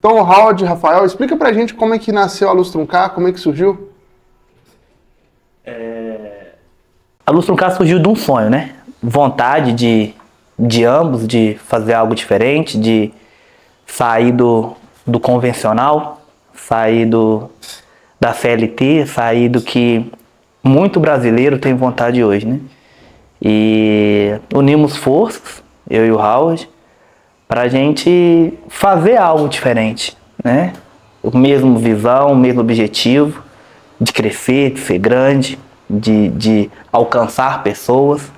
Então, Howard, Rafael, explica pra gente como é que nasceu a Lustrum-Car, como é que surgiu? A Lustrum-Car surgiu de um sonho, né? Vontade de ambos de fazer algo diferente, de sair do convencional, sair da CLT, sair do que muito brasileiro tem vontade hoje, né? E unimos forças, eu e o Howard, para a gente fazer algo diferente, né? O mesmo visão, o mesmo objetivo de crescer, de ser grande, de alcançar pessoas.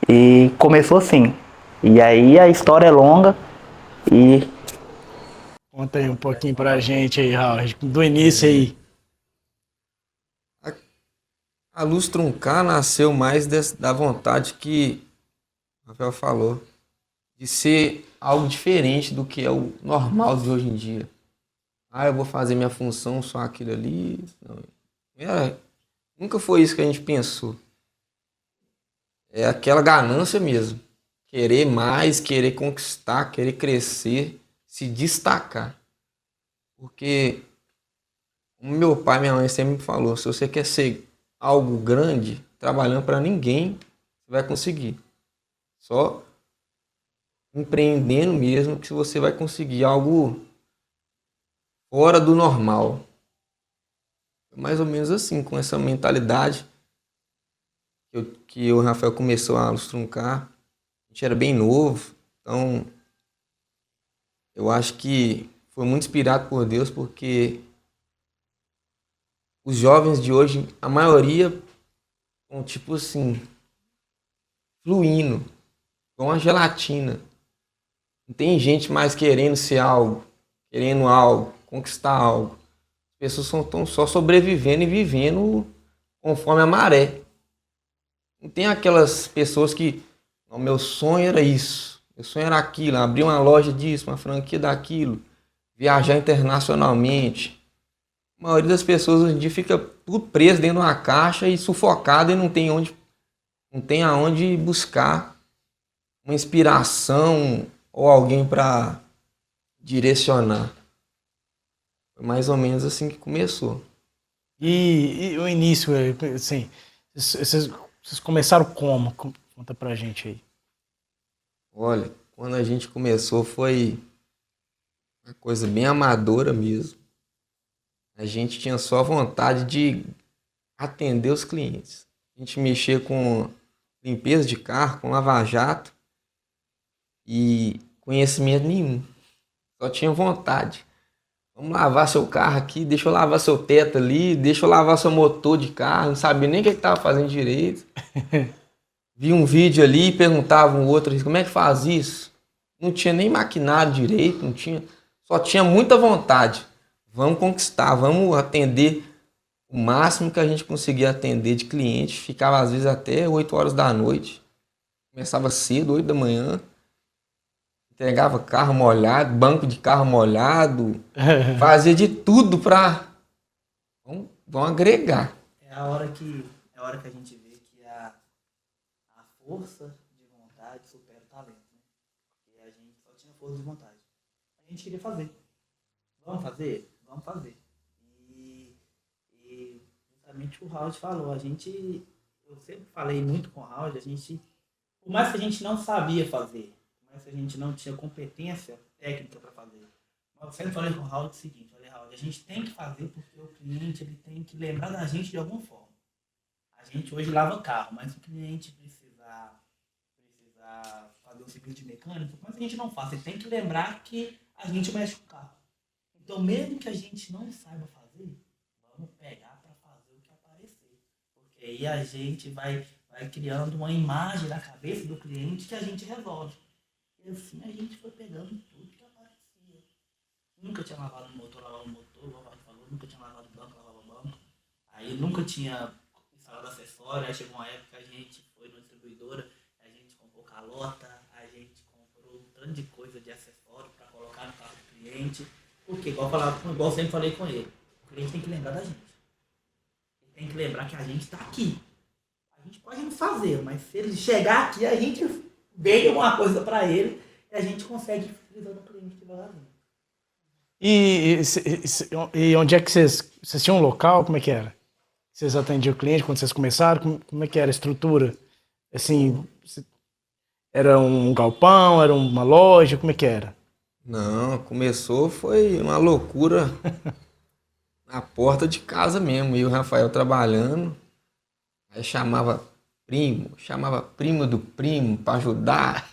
E começou assim. E aí a história é longa e Conta aí um pouquinho pra gente aí, Raul, do início aí. A Luz Truncar nasceu mais da vontade que o Rafael falou, de ser algo diferente do que é o normal de hoje em dia. Ah, eu vou fazer minha função só aquilo ali. Não, nunca foi isso que a gente pensou. É aquela ganância mesmo. Querer mais, querer conquistar, querer crescer, se destacar. Porque, como meu pai e minha mãe sempre me falou, se você quer ser algo grande, trabalhando para ninguém, você vai conseguir. Só empreendendo mesmo que você vai conseguir algo fora do normal. Mais ou menos assim, com essa mentalidade que o Rafael começou a truncar. A gente era bem novo, então eu acho que foi muito inspirado por Deus, porque os jovens de hoje, a maioria, estão tipo assim, fluindo, com uma gelatina. Não tem gente mais querendo ser algo, querendo algo, conquistar algo. As pessoas estão só sobrevivendo e vivendo conforme a maré. Não tem aquelas pessoas que, o meu sonho era isso, meu sonho era aquilo, abrir uma loja disso, uma franquia daquilo, viajar internacionalmente. A maioria das pessoas hoje em dia fica tudo preso dentro de uma caixa e sufocado e não tem aonde buscar uma inspiração ou alguém para direcionar. Foi mais ou menos assim que começou. E o início, assim, vocês começaram como? Conta pra gente aí. Olha, quando a gente começou foi uma coisa bem amadora mesmo. A gente tinha só vontade de atender os clientes. A gente mexia com limpeza de carro, com lava-jato e conhecimento nenhum. Só tinha vontade. Vamos lavar seu carro aqui, deixa eu lavar seu teto ali, deixa eu lavar seu motor de carro. Não sabia nem o que estava fazendo direito. Vi um vídeo ali e perguntava um outro, como é que faz isso? Não tinha nem maquinário direito, não tinha, só tinha muita vontade. Vamos conquistar, vamos atender o máximo que a gente conseguia atender de cliente. Ficava às vezes até 8 horas da noite. Começava cedo, 8 da manhã. Entregava carro molhado, banco de carro molhado. Fazia de tudo para vamos agregar. é a hora que a gente vê que a força de vontade supera o talento, né? Porque a gente só tinha força de vontade. A gente queria fazer. Vamos fazer? Vamos fazer. E justamente o Raul falou, eu sempre falei muito com o Raul, por mais que a gente não sabia fazer, por mais que a gente não tinha competência técnica para fazer, eu sempre falei com o Raul o seguinte, olha Raul, a gente tem que fazer porque o cliente ele tem que lembrar da gente de alguma forma. A gente hoje lava carro, mas o cliente precisar fazer um serviço de mecânico, mas a gente não faz, ele tem que lembrar que a gente mexe com o carro. Então, mesmo que a gente não saiba fazer, vamos pegar para fazer o que aparecer. Porque aí a gente vai criando uma imagem na cabeça do cliente que a gente resolve. E assim a gente foi pegando tudo que aparecia. Nunca tinha lavado o motor, lavava o motor, o Rafael falou, nunca tinha lavado o banco, lavava o banco. Aí nunca tinha instalado acessório, aí chegou uma época que a gente foi na distribuidora, a gente comprou calota, a gente comprou um tanto de coisa de acessório para colocar no carro do cliente. Porque, igual eu sempre falei com ele, o cliente tem que lembrar da gente. Ele tem que lembrar que a gente está aqui. A gente pode não fazer, mas se ele chegar aqui, a gente vende alguma coisa para ele e a gente consegue fidelizar o cliente devagarzinho. E onde é que vocês tinham um local? Como é que era? Vocês atendiam o cliente quando vocês começaram? Como é que era a estrutura? Assim, era um galpão? Era uma loja? Como é que era? Não, começou, foi uma loucura na porta de casa mesmo. E o Rafael trabalhando, aí chamava primo do primo para ajudar.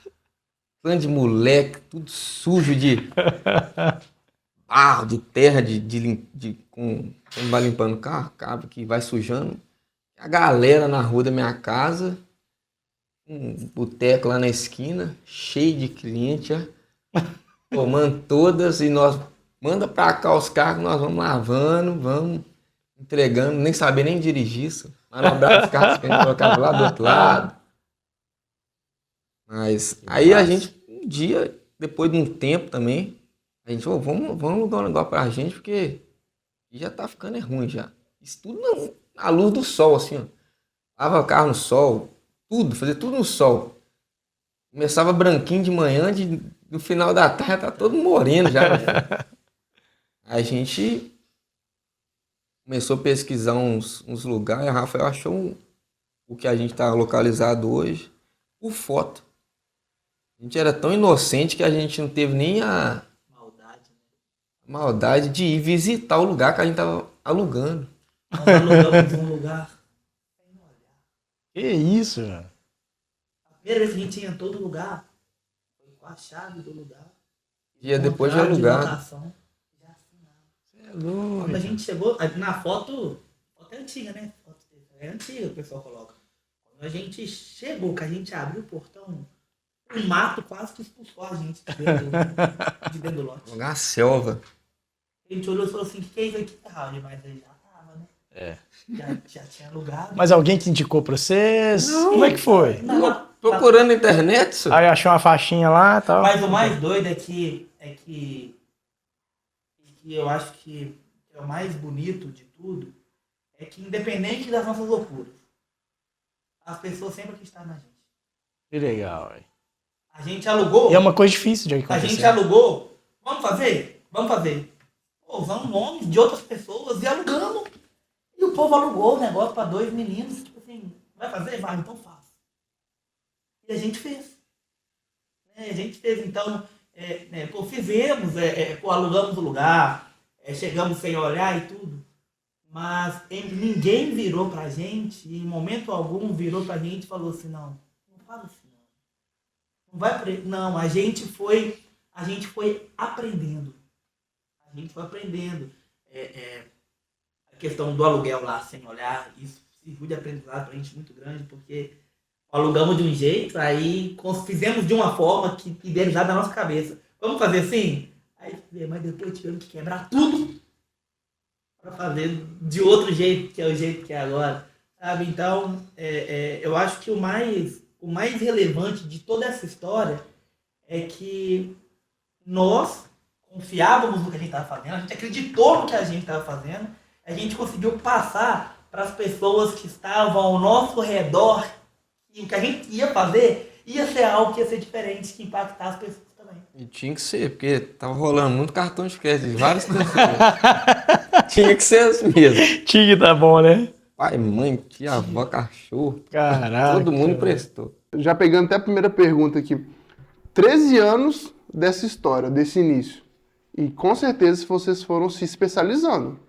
Tanto de moleque, tudo sujo de barro, de terra, quando vai limpando o carro que vai sujando. A galera na rua da minha casa, um boteco lá na esquina, cheio de cliente, ó, tomando todas e nós manda pra cá os carros, nós vamos lavando, vamos entregando, nem saber nem dirigir isso. Manobrar os carros que a gente colocava lá do outro lado. Mas aí a gente, um dia, depois de um tempo também, a gente falou, vamos alugar um negócio pra gente, porque já tá ficando ruim já. Isso tudo na luz do sol, assim, ó. Lava o carro no sol, fazia tudo no sol. Começava branquinho de manhã, no final da tarde tá todo moreno já. A gente começou a pesquisar uns lugares, a Rafael achou o que a gente tá localizado hoje, por foto. A gente era tão inocente que a gente não teve nem a maldade de ir visitar o lugar que a gente tava alugando. Nós alugamos um lugar sem olhar. Que isso, velho? A primeira vez que a gente ia em todo lugar, foi com a chave do lugar. Dia depois de Contrato alugar. locação, já assinava. Você é louco. Quando a gente chegou, na foto é antiga, né? Foto é antiga, o pessoal coloca. Quando a gente chegou, que a gente abriu o portão, o mato quase que expulsou a gente de dentro do lote. Lugar na selva. A gente olhou e falou assim, o que é isso aqui, Raul? Mas aí já tava, né? É. Já tinha alugado. Mas alguém que indicou pra vocês? Como é que foi? Não, Procurando na internet, isso. Aí achou uma faixinha lá e tal. mas o mais doido é que eu acho que é o mais bonito de tudo, é que independente das nossas loucuras, as pessoas sempre acreditam na gente. Que legal, velho. A gente alugou. E é uma coisa difícil de A acontecer. gente alugou. Vamos fazer? Vamos fazer. Pô, usamos nomes de outras pessoas e alugamos. E o povo alugou o negócio para 2 meninos. Tipo assim, vai fazer? Vai, então faça. E a gente fez. A gente fez, então, pô, fizemos, pô, alugamos o lugar, chegamos sem olhar e tudo. Mas ninguém virou pra gente, em momento algum virou pra gente e falou assim, não fala assim. Não vai, não, a gente foi aprendendo. A gente foi aprendendo. A questão do aluguel lá, sem olhar, isso serviu de aprendizado pra gente muito grande, porque alugamos de um jeito, aí fizemos de uma forma que idealizada na nossa cabeça. Vamos fazer assim? Aí, mas depois tivemos que quebrar tudo para fazer de outro jeito, que é o jeito que é agora. Sabe? Então, eu acho que o mais relevante de toda essa história é que nós confiávamos no que a gente estava fazendo, a gente acreditou no que a gente estava fazendo, a gente conseguiu passar para as pessoas que estavam ao nosso redor e o que a gente ia fazer ia ser algo que ia ser diferente, que impactar as pessoas também. E tinha que ser, porque tava rolando muito cartão de crédito, vários cartões. Tinha que ser assim mesmo. Tinha que tá bom, né? Pai, mãe, tia, avó, cachorro. Caraca. Todo mundo prestou. Já pegando até a primeira pergunta aqui. 13 anos dessa história, desse início. E com certeza vocês foram se especializando.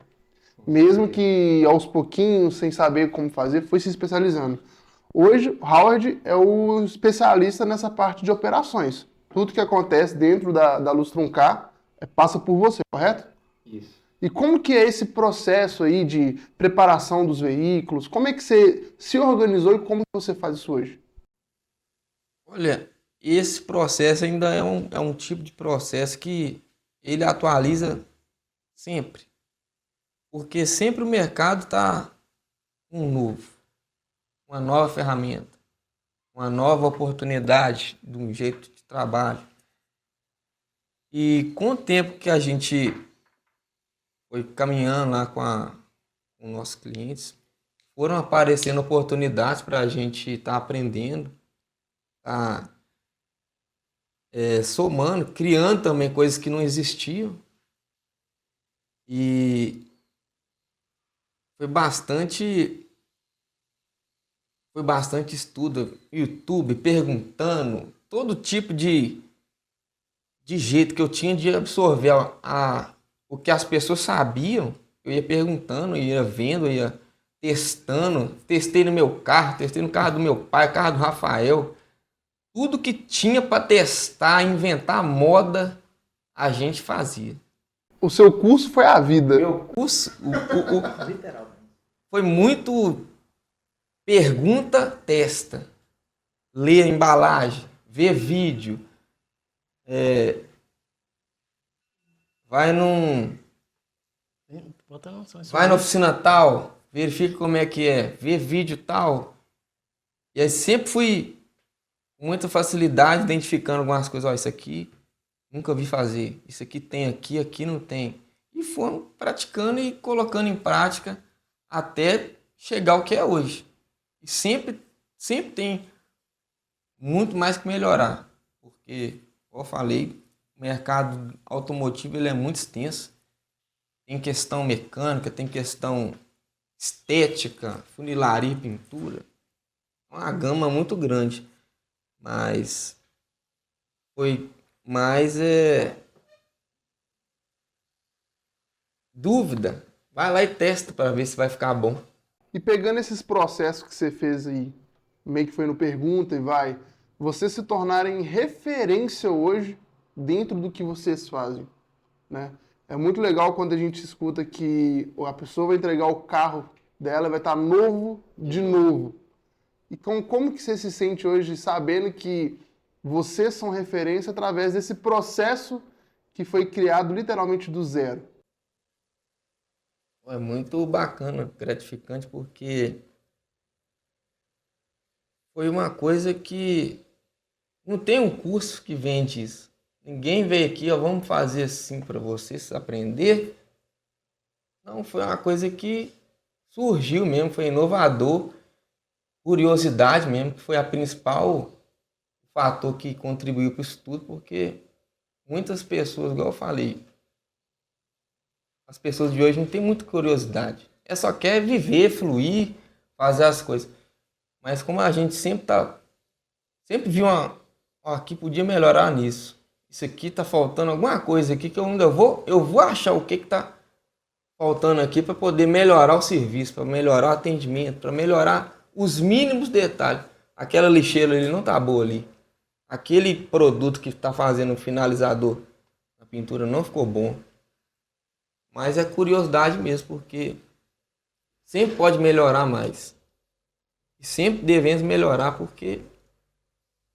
Mesmo que aos pouquinhos, sem saber como fazer, foi se especializando. Hoje, Howard é o especialista nessa parte de operações. Tudo que acontece dentro da Lustrum-Car passa por você, correto? Isso. E como que é esse processo aí de preparação dos veículos? Como é que você se organizou e como que você faz isso hoje? Olha, esse processo ainda é um tipo de processo que ele atualiza sempre. Porque sempre o mercado está um novo, uma nova ferramenta, uma nova oportunidade de um jeito de trabalho. E com o tempo que a gente foi caminhando lá com os nossos clientes, foram aparecendo oportunidades para a gente estar aprendendo, tá somando, criando também coisas que não existiam. E foi bastante estudo, YouTube, perguntando, todo tipo de jeito que eu tinha de absorver o que as pessoas sabiam. Eu ia perguntando, ia vendo, ia testando. Testei no meu carro, testei no carro do meu pai, carro do Rafael. Tudo que tinha para testar, inventar moda, a gente fazia. O seu curso foi a vida. Meu curso foi muito pergunta, testa. Ler a embalagem, ver vídeo. Vai na oficina tal, verifica como é que é, vê vídeo tal. E aí sempre fui com muita facilidade identificando algumas coisas. Ó, isso aqui nunca vi fazer, isso aqui tem aqui, aqui não tem. E foram praticando e colocando em prática até chegar ao que é hoje. E sempre tem muito mais que melhorar, porque, como eu falei, o mercado automotivo ele é muito extenso. Tem questão mecânica, tem questão estética, funilaria e pintura. Uma gama muito grande. Mas foi mais dúvida. Vai lá e testa para ver se vai ficar bom. E pegando esses processos que você fez aí, meio que foi no Pergunta e vai, vocês se tornarem referência hoje dentro do que vocês fazem, né? É muito legal quando a gente escuta que a pessoa vai entregar o carro dela e vai estar novo de novo. E como que você se sente hoje sabendo que vocês são referência através desse processo que foi criado literalmente do zero? É muito bacana, gratificante, porque foi uma coisa que não tem um curso que vende isso. Ninguém veio aqui, ó, vamos fazer assim para vocês aprender. Não, foi uma coisa que surgiu mesmo, foi inovador, curiosidade mesmo, que foi a principal fator que contribuiu para o estudo, porque muitas pessoas, igual eu falei, as pessoas de hoje não têm muita curiosidade. Só quer viver, fluir, fazer as coisas. Mas como a gente sempre viu aqui podia melhorar nisso. Isso aqui tá faltando alguma coisa aqui que eu vou achar o que tá faltando aqui para poder melhorar o serviço, para melhorar o atendimento, para melhorar os mínimos detalhes. Aquela lixeira ali não tá boa ali. Aquele produto que tá fazendo o finalizador na pintura não ficou bom. Mas é curiosidade mesmo, porque sempre pode melhorar mais. E sempre devemos melhorar, porque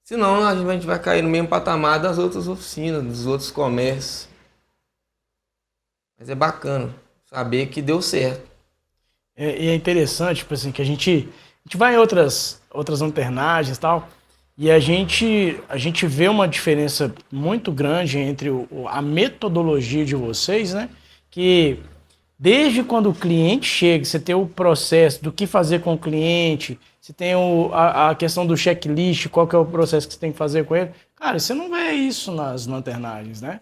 senão a gente vai cair no mesmo patamar das outras oficinas, dos outros comércios. Mas é bacana saber que deu certo. E é interessante, tipo assim, que a gente vai em outras lanternagens e tal, e a gente vê uma diferença muito grande entre a metodologia de vocês, né? Que desde quando o cliente chega, você tem o processo do que fazer com o cliente, você tem a questão do checklist, qual que é o processo que você tem que fazer com ele. Cara, você não vê isso nas lanternagens, né?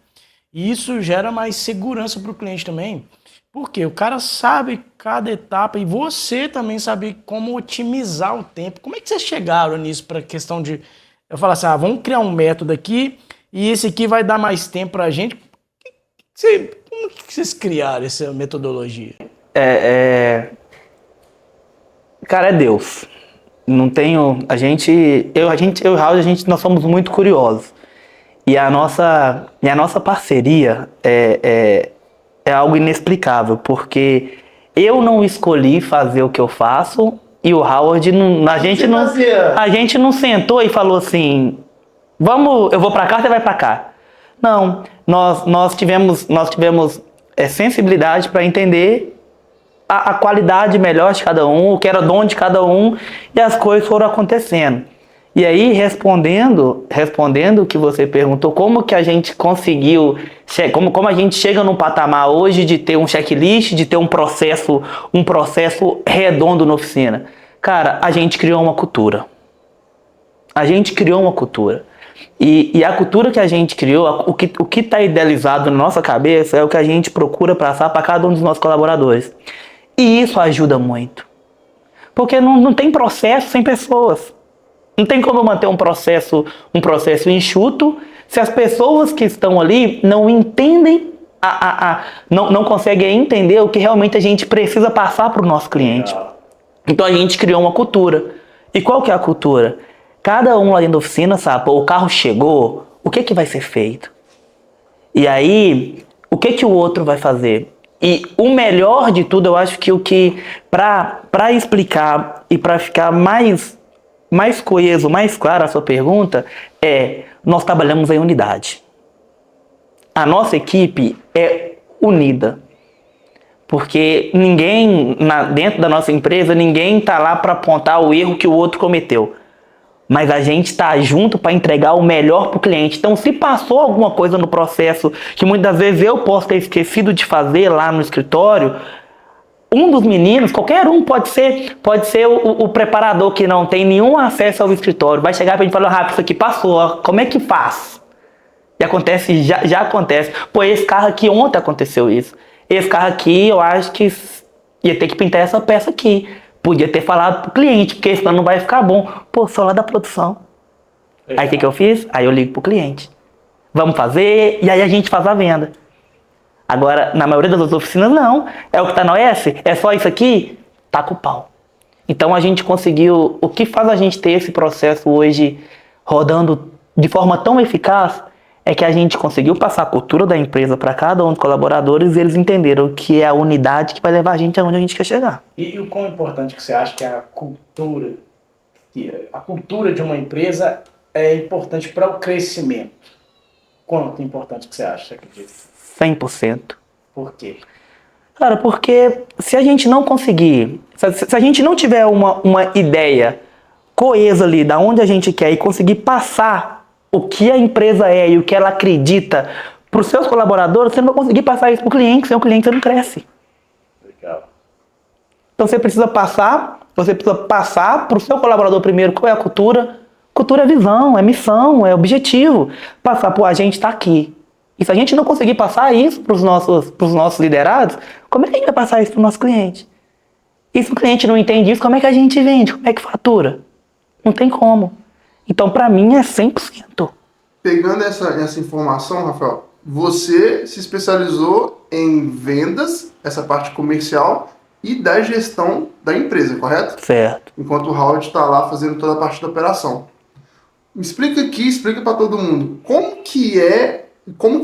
E isso gera mais segurança para o cliente também, porque o cara sabe cada etapa e você também sabe como otimizar o tempo. Como é que vocês chegaram nisso para a questão de... Eu falo assim, vamos criar um método aqui e esse aqui vai dar mais tempo para a gente. Como que vocês criaram essa metodologia? Cara, é Deus. Não tenho... Eu e o Raul, nós somos muito curiosos. E a nossa parceria é algo inexplicável, porque eu não escolhi fazer o que eu faço e o Howard, a gente não sentou e falou assim, eu vou pra cá, você vai pra cá. Não, nós tivemos sensibilidade para entender a qualidade melhor de cada um, o que era dom de cada um, e as coisas foram acontecendo. E aí, respondendo o que você perguntou, como que a gente conseguiu, como a gente chega num patamar hoje de ter um checklist, de ter um processo redondo na oficina? Cara, a gente criou uma cultura. E a cultura que a gente criou, o que está idealizado na nossa cabeça é o que a gente procura passar para cada um dos nossos colaboradores. E isso ajuda muito. Porque não tem processo sem pessoas. Não tem como manter um processo enxuto se as pessoas que estão ali não entendem, não conseguem entender o que realmente a gente precisa passar para o nosso cliente. Então a gente criou uma cultura. E qual que é a cultura? Cada um lá dentro da oficina sabe, pô, o carro chegou, o que vai ser feito? E aí, o que o outro vai fazer? E o melhor de tudo, eu acho que para explicar e para ficar mais coeso, mais clara a sua pergunta, nós trabalhamos em unidade. A nossa equipe é unida. Porque ninguém, dentro da nossa empresa, ninguém está lá para apontar o erro que o outro cometeu. Mas a gente está junto para entregar o melhor para o cliente. Então, se passou alguma coisa no processo que muitas vezes eu posso ter esquecido de fazer lá no escritório, um dos meninos, qualquer um, pode ser o preparador que não tem nenhum acesso ao escritório, vai chegar para a gente e falar, rápido, isso aqui passou, ó, como é que faz? E acontece, já acontece. Pô, esse carro aqui, ontem aconteceu isso. Esse carro aqui, eu acho que ia ter que pintar essa peça aqui. Podia ter falado pro cliente, porque senão não vai ficar bom. Pô, sou lá da produção. Aí o que eu fiz? Aí eu ligo pro cliente. Vamos fazer, e aí a gente faz a venda. Agora, na maioria das oficinas, não. É o que tá na OS? É só isso aqui? Tá com o pau. Então a gente conseguiu... O que faz a gente ter esse processo hoje rodando de forma tão eficaz é que a gente conseguiu passar a cultura da empresa para cada um dos colaboradores e eles entenderam que é a unidade que vai levar a gente aonde a gente quer chegar. E o quão importante que você acha que a cultura de uma empresa é importante para o crescimento? Quanto importante que você acha, você acredita? 100%. Por quê? Cara, porque se a gente não conseguir, se a gente não tiver uma ideia coesa ali da onde a gente quer e conseguir passar o que a empresa é e o que ela acredita para os seus colaboradores, você não vai conseguir passar isso para o cliente, senão o cliente você não cresce. Legal. Então você precisa passar para o seu colaborador primeiro qual é a cultura. Cultura é visão, é missão, é objetivo. Passar, pô, a gente está aqui. E se a gente não conseguir passar isso para os nossos liderados, como é que a gente vai passar isso para o nosso cliente? E se o cliente não entende isso, como é que a gente vende? Como é que fatura? Não tem como. Então, para mim, é 100%. Pegando essa informação, Rafael, você se especializou em vendas, essa parte comercial, e da gestão da empresa, correto? Certo. Enquanto o Howard está lá fazendo toda a parte da operação. Me explica aqui, explica para todo mundo, como que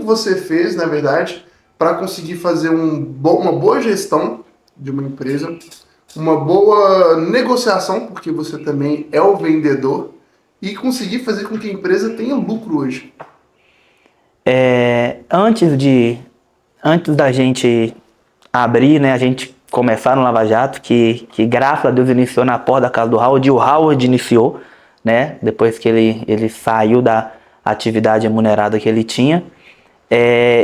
você fez, na verdade, para conseguir fazer uma boa gestão de uma empresa, uma boa negociação, porque você também é o vendedor, e conseguir fazer com que a empresa tenha lucro hoje. Antes da gente abrir, né, a gente começar no Lava Jato, que graças a Deus iniciou na porta da casa do Howard, e o Howard iniciou, né, depois que ele saiu da atividade remunerada que ele tinha,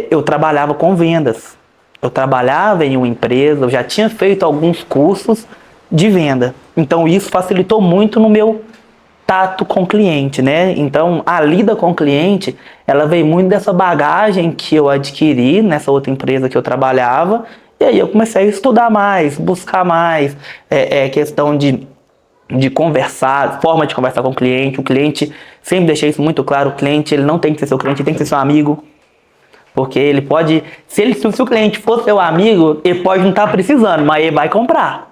eu trabalhava com vendas. Eu trabalhava em uma empresa, eu já tinha feito alguns cursos de venda. Então isso facilitou muito no meu tato com o cliente, né? Então, a lida com o cliente, ela veio muito dessa bagagem que eu adquiri nessa outra empresa que eu trabalhava, e aí eu comecei a estudar mais, buscar mais, questão de conversar, forma de conversar com o cliente, sempre deixei isso muito claro, o cliente, ele não tem que ser seu cliente, ele tem que ser seu amigo, porque ele pode, se o cliente for seu amigo, ele pode não estar precisando, mas ele vai comprar.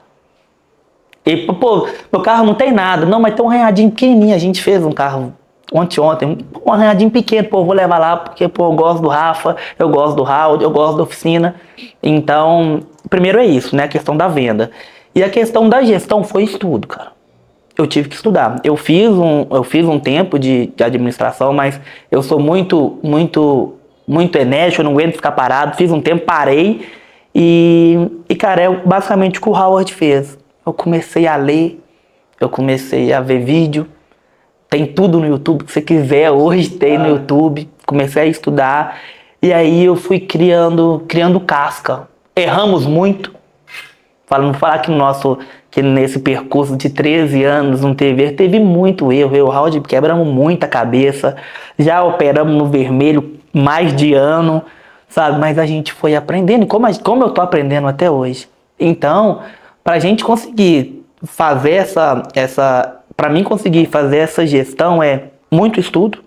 E, pô, meu carro não tem nada. Não, mas tem um arranhadinho pequenininho. A gente fez um carro ontem, um arranhadinho pequeno. Pô, vou levar lá porque, pô, eu gosto do Rafa, eu gosto do Raul, eu gosto da oficina. Então, primeiro é isso, né? A questão da venda. E a questão da gestão foi estudo, cara. Eu tive que estudar. Eu fiz um tempo de administração, mas eu sou muito enérgico, eu não aguento ficar parado. Fiz um tempo, parei. E cara, é basicamente o que o Howard fez. Eu comecei a ler, eu comecei a ver vídeo, tem tudo no YouTube que você quiser, hoje tem no YouTube, comecei a estudar, e aí eu fui criando casca. Erramos muito, Não falar que nesse percurso de 13 anos não teve erro, teve muito erro. Eu e o Raul quebramos muita cabeça, já operamos no vermelho mais de ano, sabe? Mas a gente foi aprendendo, como eu tô aprendendo até hoje. Então, pra gente conseguir fazer pra mim conseguir fazer essa gestão é muito estudo.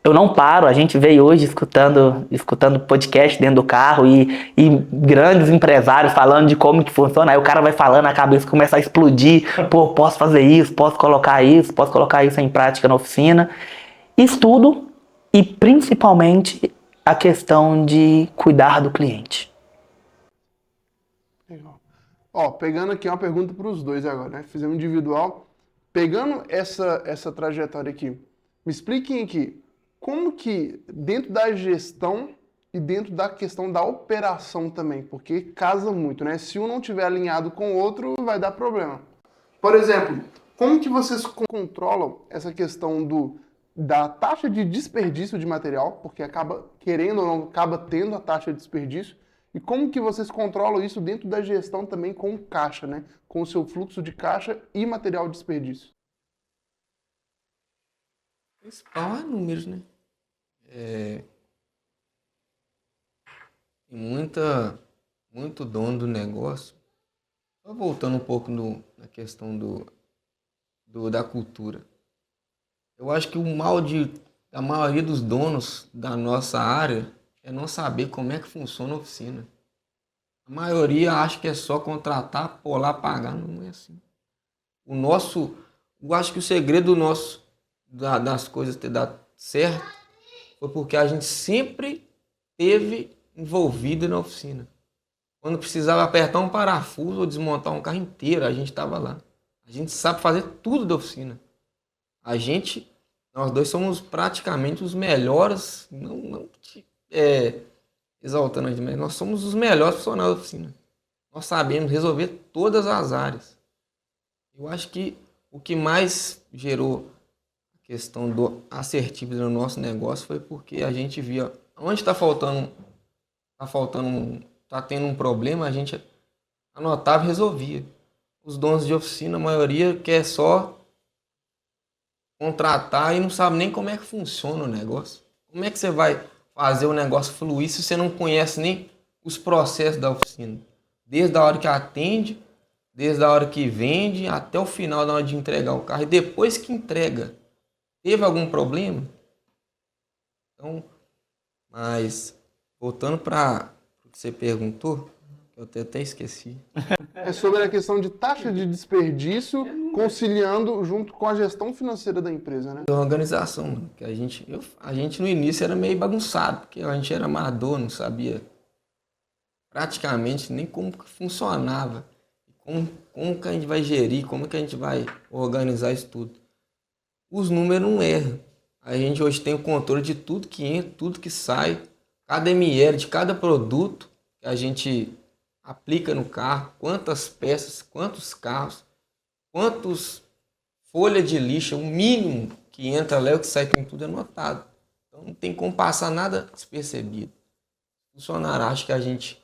Eu não paro, a gente veio hoje escutando podcast dentro do carro e grandes empresários falando de como que funciona. Aí o cara vai falando, a cabeça começa a explodir. Pô, posso fazer isso, posso colocar isso em prática na oficina. Estudo e principalmente a questão de cuidar do cliente. Legal. Ó, pegando aqui uma pergunta para os dois agora, né? Fizemos individual. Pegando essa trajetória aqui, me expliquem aqui, como que dentro da gestão e dentro da questão da operação também, porque casa muito, né? Se um não tiver alinhado com o outro, vai dar problema. Por exemplo, como que vocês controlam essa questão da taxa de desperdício de material, porque acaba, querendo ou não, acaba tendo a taxa de desperdício, e como que vocês controlam isso dentro da gestão também com o caixa, né? Com o seu fluxo de caixa e material de desperdício? Principal é números, né? Tem muito dono do negócio. Só voltando um pouco na questão da cultura. Eu acho que o mal da maioria dos donos da nossa área é não saber como é que funciona a oficina. A maioria acha que é só contratar, pôr lá, pagar. Não é assim. Eu acho que o segredo das coisas ter dado certo foi porque a gente sempre esteve envolvido na oficina. Quando precisava apertar um parafuso ou desmontar um carro inteiro, a gente estava lá. A gente sabe fazer tudo da oficina. Nós dois somos praticamente os melhores, não exaltando a gente, mas nós somos os melhores profissionais da oficina. Nós sabemos resolver todas as áreas. Eu acho que o que mais gerou questão do assertivo no nosso negócio foi porque a gente via onde está tendo um problema, a gente anotava e resolvia. Os donos de oficina, a maioria quer só contratar e não sabe nem como é que funciona o negócio. Como é que você vai fazer o negócio fluir se você não conhece nem os processos da oficina? Desde a hora que atende, desde a hora que vende, até o final, na hora de entregar o carro. E depois que entrega, teve algum problema? Então, mas voltando para o que você perguntou, eu até esqueci. É sobre a questão de taxa de desperdício, conciliando junto com a gestão financeira da empresa, né? A organização, mano, que a gente no início era meio bagunçado, porque a gente era amador, não sabia praticamente nem como que funcionava, como que a gente vai gerir, como que a gente vai organizar isso tudo. Os números não erram. A gente hoje tem o controle de tudo que entra, tudo que sai, cada ml de cada produto que a gente aplica no carro, quantas peças, quantos carros, quantos folhas de lixo, o mínimo que entra lá e o que sai, tem tudo anotado. Então não tem como passar nada despercebido. O funcionário acha que a gente,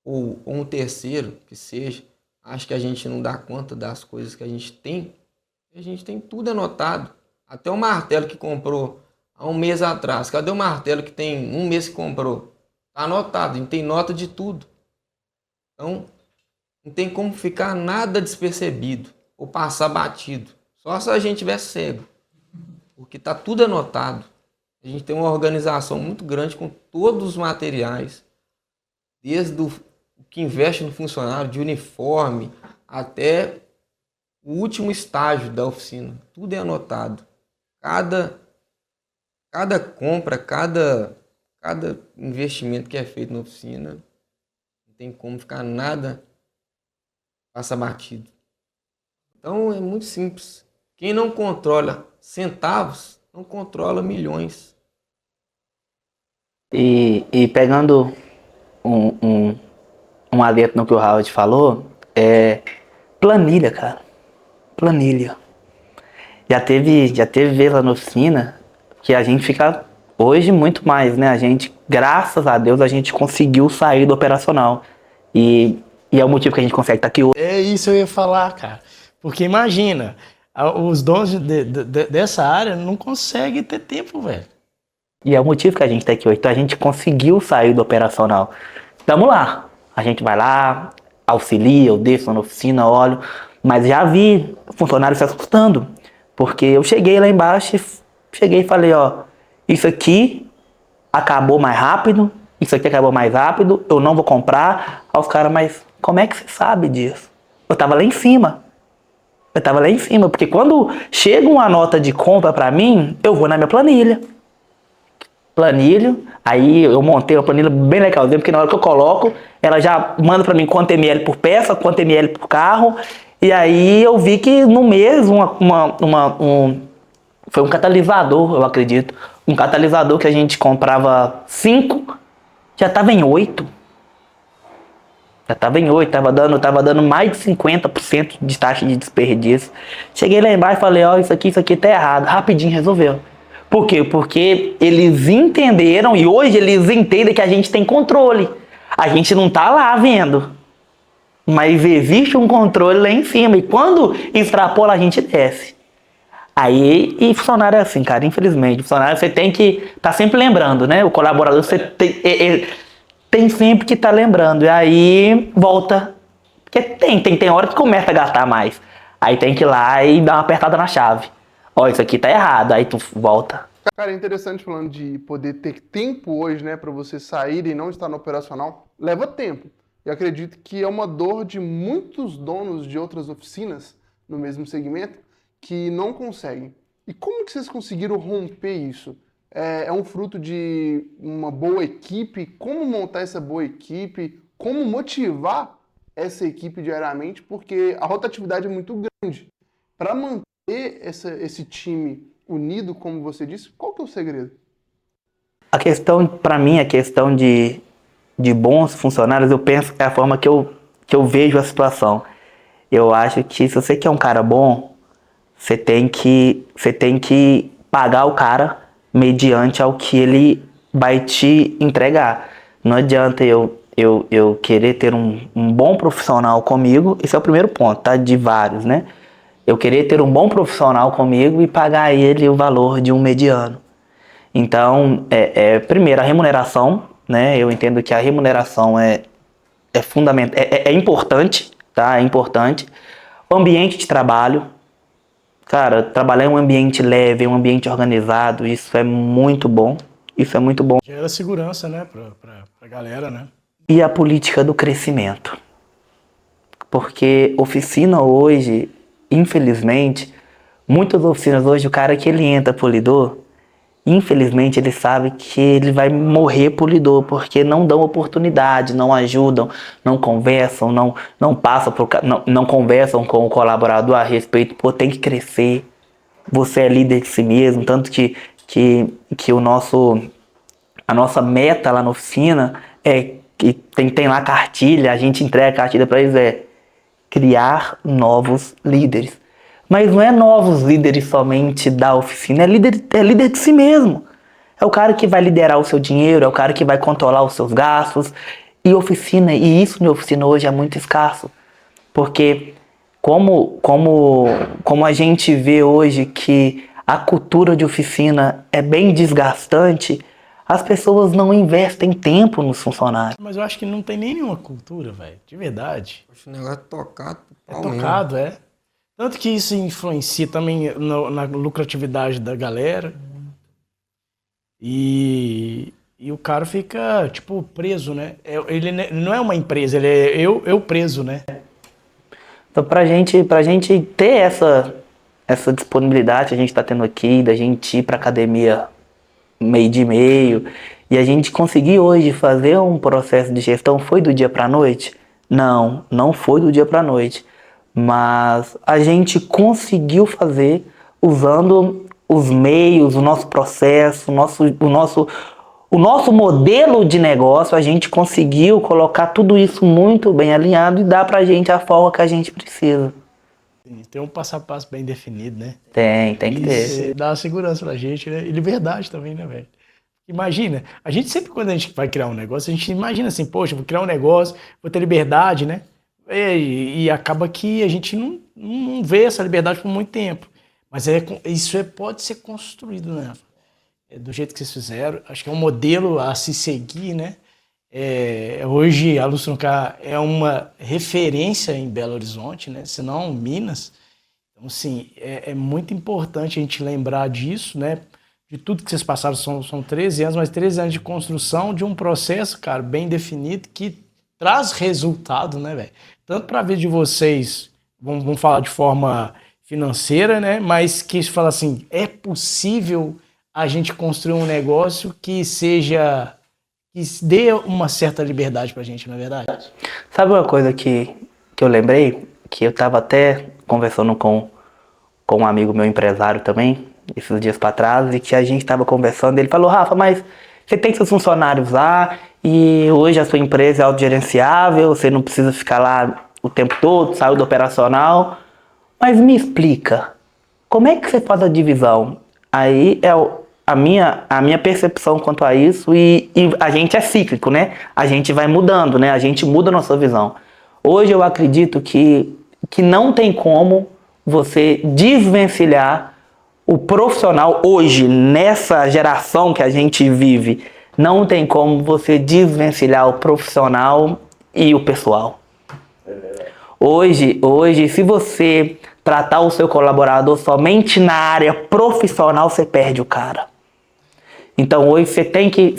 ou um terceiro que seja, acha que a gente não dá conta das coisas que a gente tem tudo anotado. Até o martelo que comprou há um mês atrás. Cadê o martelo que tem um mês que comprou? Está anotado, a gente tem nota de tudo. Então, não tem como ficar nada despercebido ou passar batido. Só se a gente tiver cego. Porque está tudo anotado. A gente tem uma organização muito grande com todos os materiais. Desde o que investe no funcionário, de uniforme, até o último estágio da oficina. Tudo é anotado. Cada compra, cada investimento que é feito na oficina, não tem como ficar nada passa batido. Então é muito simples. Quem não controla centavos, não controla milhões. E pegando um adentro no que o Howard falou, planilha, cara. Planilha. Já teve vez lá na oficina que a gente fica hoje muito mais, né? Graças a Deus, a gente conseguiu sair do operacional. E E é o motivo que a gente consegue estar aqui hoje. É isso eu ia falar, cara. Porque imagina, os donos dessa área não conseguem ter tempo, velho. E é o motivo que a gente está aqui hoje. Então a gente conseguiu sair do operacional. Estamos lá. A gente vai lá, auxilia, eu desço na oficina, olho. Mas já vi funcionários se assustando. Porque eu cheguei lá embaixo, cheguei e falei, ó, isso aqui acabou mais rápido, isso aqui acabou mais rápido, eu não vou comprar. Aí os caras, mas como é que você sabe disso? Eu tava lá em cima. Porque quando chega uma nota de compra pra mim, eu vou na minha planilha. Aí eu montei uma planilha bem legalzinha, porque na hora que eu coloco, ela já manda pra mim quanto ml por peça, quanto ml por carro, e aí eu vi que no mês foi um catalisador, eu acredito, um catalisador que a gente comprava 5, já tava em 8. Tava dando mais de 50% de taxa de desperdício. Cheguei lá embaixo e falei, ó, isso aqui tá errado, rapidinho resolveu. Por quê? Porque eles entenderam e hoje eles entendem que a gente tem controle. A gente não tá lá vendo. Mas existe um controle lá em cima. E quando extrapola, a gente desce. Aí, e funcionário é assim, cara, infelizmente. Funcionário você tem que tá sempre lembrando, né? O colaborador você tem sempre que tá lembrando. E aí volta. Porque tem hora que começa a gastar mais. Aí tem que ir lá e dar uma apertada na chave. Ó, isso aqui tá errado, aí tu volta. Cara, é interessante falando de poder ter tempo hoje, né, para você sair e não estar no operacional, leva tempo. E acredito que é uma dor de muitos donos de outras oficinas no mesmo segmento que não conseguem. E como que vocês conseguiram romper isso? É um fruto de uma boa equipe? Como montar essa boa equipe? Como motivar essa equipe diariamente? Porque a rotatividade é muito grande. Para manter esse time unido, como você disse, qual que é o segredo? A questão, para mim, a questão de bons funcionários, eu penso que é a forma que eu vejo a situação. Eu acho que se você quer um cara bom, você tem que pagar o cara mediante ao que ele vai te entregar. Não adianta eu querer ter um bom profissional comigo, esse é o primeiro ponto, tá? De vários, né? Eu querer ter um bom profissional comigo e pagar ele o valor de um mediano. Então, primeiro, a remuneração, né? Eu entendo que a remuneração é fundamental, é importante, tá? É importante. O ambiente de trabalho. Cara, trabalhar em um ambiente leve, um ambiente organizado, isso é muito bom. Isso é muito bom. Gera segurança, né? Pra galera, né? E a política do crescimento. Porque oficina hoje, infelizmente, muitas oficinas hoje, o cara que ele entra polidor, infelizmente ele sabe que ele vai morrer polidor, porque não dão oportunidade, não ajudam, não conversam, não passam não conversam com o colaborador a respeito, pô, tem que crescer, você é líder de si mesmo, tanto que a nossa meta lá na oficina é que tem lá cartilha, a gente entrega a cartilha para eles, criar novos líderes. Mas não é novos líderes somente da oficina, é líder de si mesmo. É o cara que vai liderar o seu dinheiro, é o cara que vai controlar os seus gastos. E isso em oficina hoje é muito escasso. Porque como a gente vê hoje que a cultura de oficina é bem desgastante, as pessoas não investem tempo nos funcionários. Mas eu acho que não tem nenhuma cultura, velho, de verdade. O negócio é tocado. É tocado, é. Tanto que isso influencia também na lucratividade da galera. E o cara fica, tipo, preso, né? Ele não é uma empresa, ele é eu preso, né? Então, pra gente ter essa disponibilidade que a gente tá tendo aqui, da gente ir pra academia meio de meio, e a gente conseguir hoje fazer um processo de gestão, foi do dia pra noite? Não foi do dia pra noite. Mas a gente conseguiu fazer usando os meios, o nosso processo, o nosso modelo de negócio, a gente conseguiu colocar tudo isso muito bem alinhado e dar pra gente a folga que a gente precisa. Tem um passo a passo bem definido, né? Tem que ter. Isso dá uma segurança pra gente, né? E liberdade também, né, velho? Imagina, a gente sempre quando a gente vai criar um negócio, a gente imagina assim, poxa, vou criar um negócio, vou ter liberdade, né? E acaba que a gente não vê essa liberdade por muito tempo. Mas isso pode ser construído, né? Do jeito que vocês fizeram. Acho que é um modelo a se seguir, né? Hoje a Luz Truncar é uma referência em Belo Horizonte, né? Se não Minas. Então, assim, é muito importante a gente lembrar disso, né? De tudo que vocês passaram, são 13 anos, mas 13 anos de construção de um processo, cara, bem definido, que traz resultado, né, velho? Tanto para a vida de vocês, vamos falar de forma financeira, né? Mas que fala assim, é possível a gente construir um negócio que dê uma certa liberdade pra gente, não é verdade? Sabe uma coisa que eu lembrei? Que eu tava até conversando com um amigo meu empresário também, esses dias pra trás, e que a gente tava conversando, ele falou, Rafa, mas você tem seus funcionários lá, e hoje a sua empresa é autogerenciável, você não precisa ficar lá o tempo todo, saiu do operacional, mas me explica, como é que você faz a divisão? Aí a minha percepção quanto a isso, e a gente é cíclico, né? A gente vai mudando, né? A gente muda a nossa visão. Hoje eu acredito que não tem como você desvencilhar o profissional hoje, nessa geração que a gente vive, não tem como você desvencilhar o profissional e o pessoal. Hoje, se você tratar o seu colaborador somente na área profissional, você perde o cara. Então hoje você tem que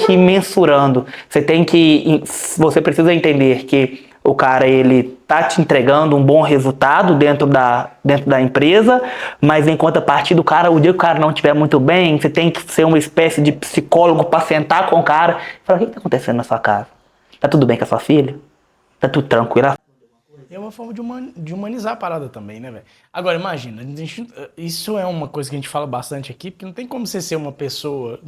ir mensurando, você precisa entender que o cara ele tá te entregando um bom resultado dentro da empresa, mas em contrapartida o dia que o cara não estiver muito bem, você tem que ser uma espécie de psicólogo para sentar com o cara e falar, o que está acontecendo na sua casa? Tá tudo bem com a sua filha? Tá tudo tranquilo? É uma forma de humanizar a parada também, né, velho? Agora, imagina, isso é uma coisa que a gente fala bastante aqui, porque não tem como você ser uma pessoa.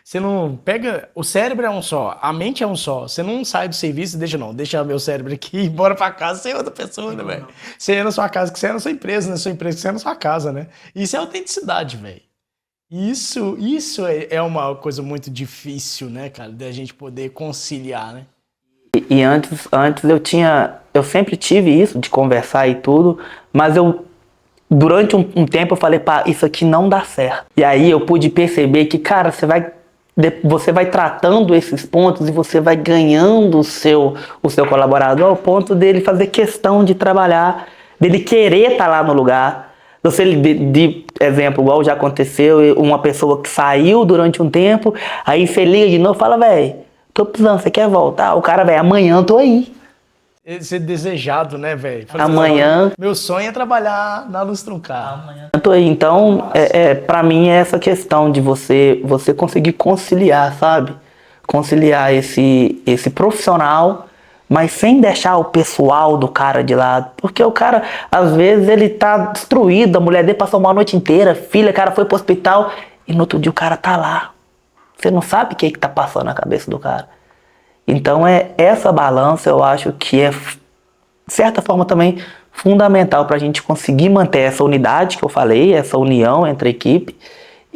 Você não pega. O cérebro é um só, a mente é um só. Você não sai do serviço e deixa meu cérebro aqui e bora pra casa sem outra pessoa, né, velho? Você é na sua casa, que você é na sua empresa, na sua empresa, que você é na sua casa, né? Isso é autenticidade, velho. Isso é uma coisa muito difícil, né, cara, da gente poder conciliar, né? E antes eu sempre tive isso de conversar e tudo, mas durante um tempo eu falei, pá, isso aqui não dá certo. E aí eu pude perceber que, cara, você vai tratando esses pontos e você vai ganhando o seu colaborador ao ponto dele fazer questão de trabalhar, dele querer estar lá no lugar. De exemplo, igual já aconteceu, uma pessoa que saiu durante um tempo, aí você liga de novo e fala, velho, tô precisando, você quer voltar? O cara, velho, amanhã eu tô aí. Ser desejado, né, velho? Amanhã. Meu sonho é trabalhar na Luz Truncar. Amanhã. Eu tô aí. Então, pra mim é essa questão de você conseguir conciliar, sabe? Conciliar esse profissional, mas sem deixar o pessoal do cara de lado. Porque o cara, às vezes, ele tá destruído, a mulher dele passou uma noite inteira, filha, o cara foi pro hospital, e no outro dia o cara tá lá. Você não sabe o que tá passando na cabeça do cara. Então essa balança eu acho que é, de certa forma, também fundamental para a gente conseguir manter essa unidade que eu falei, essa união entre a equipe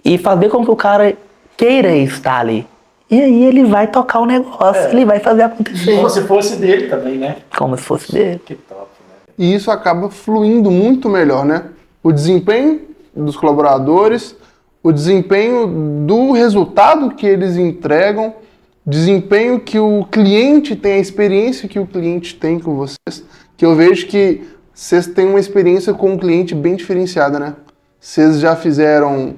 e fazer com que o cara queira estar ali. E aí ele vai tocar o negócio, ele vai fazer acontecer. Como se fosse dele também, né? Como se fosse dele. Que top, né? E isso acaba fluindo muito melhor, né? O desempenho dos colaboradores, o desempenho do resultado que eles entregam, desempenho que o cliente tem, a experiência que o cliente tem com vocês, que eu vejo que vocês têm uma experiência com o cliente bem diferenciada, né? Vocês já fizeram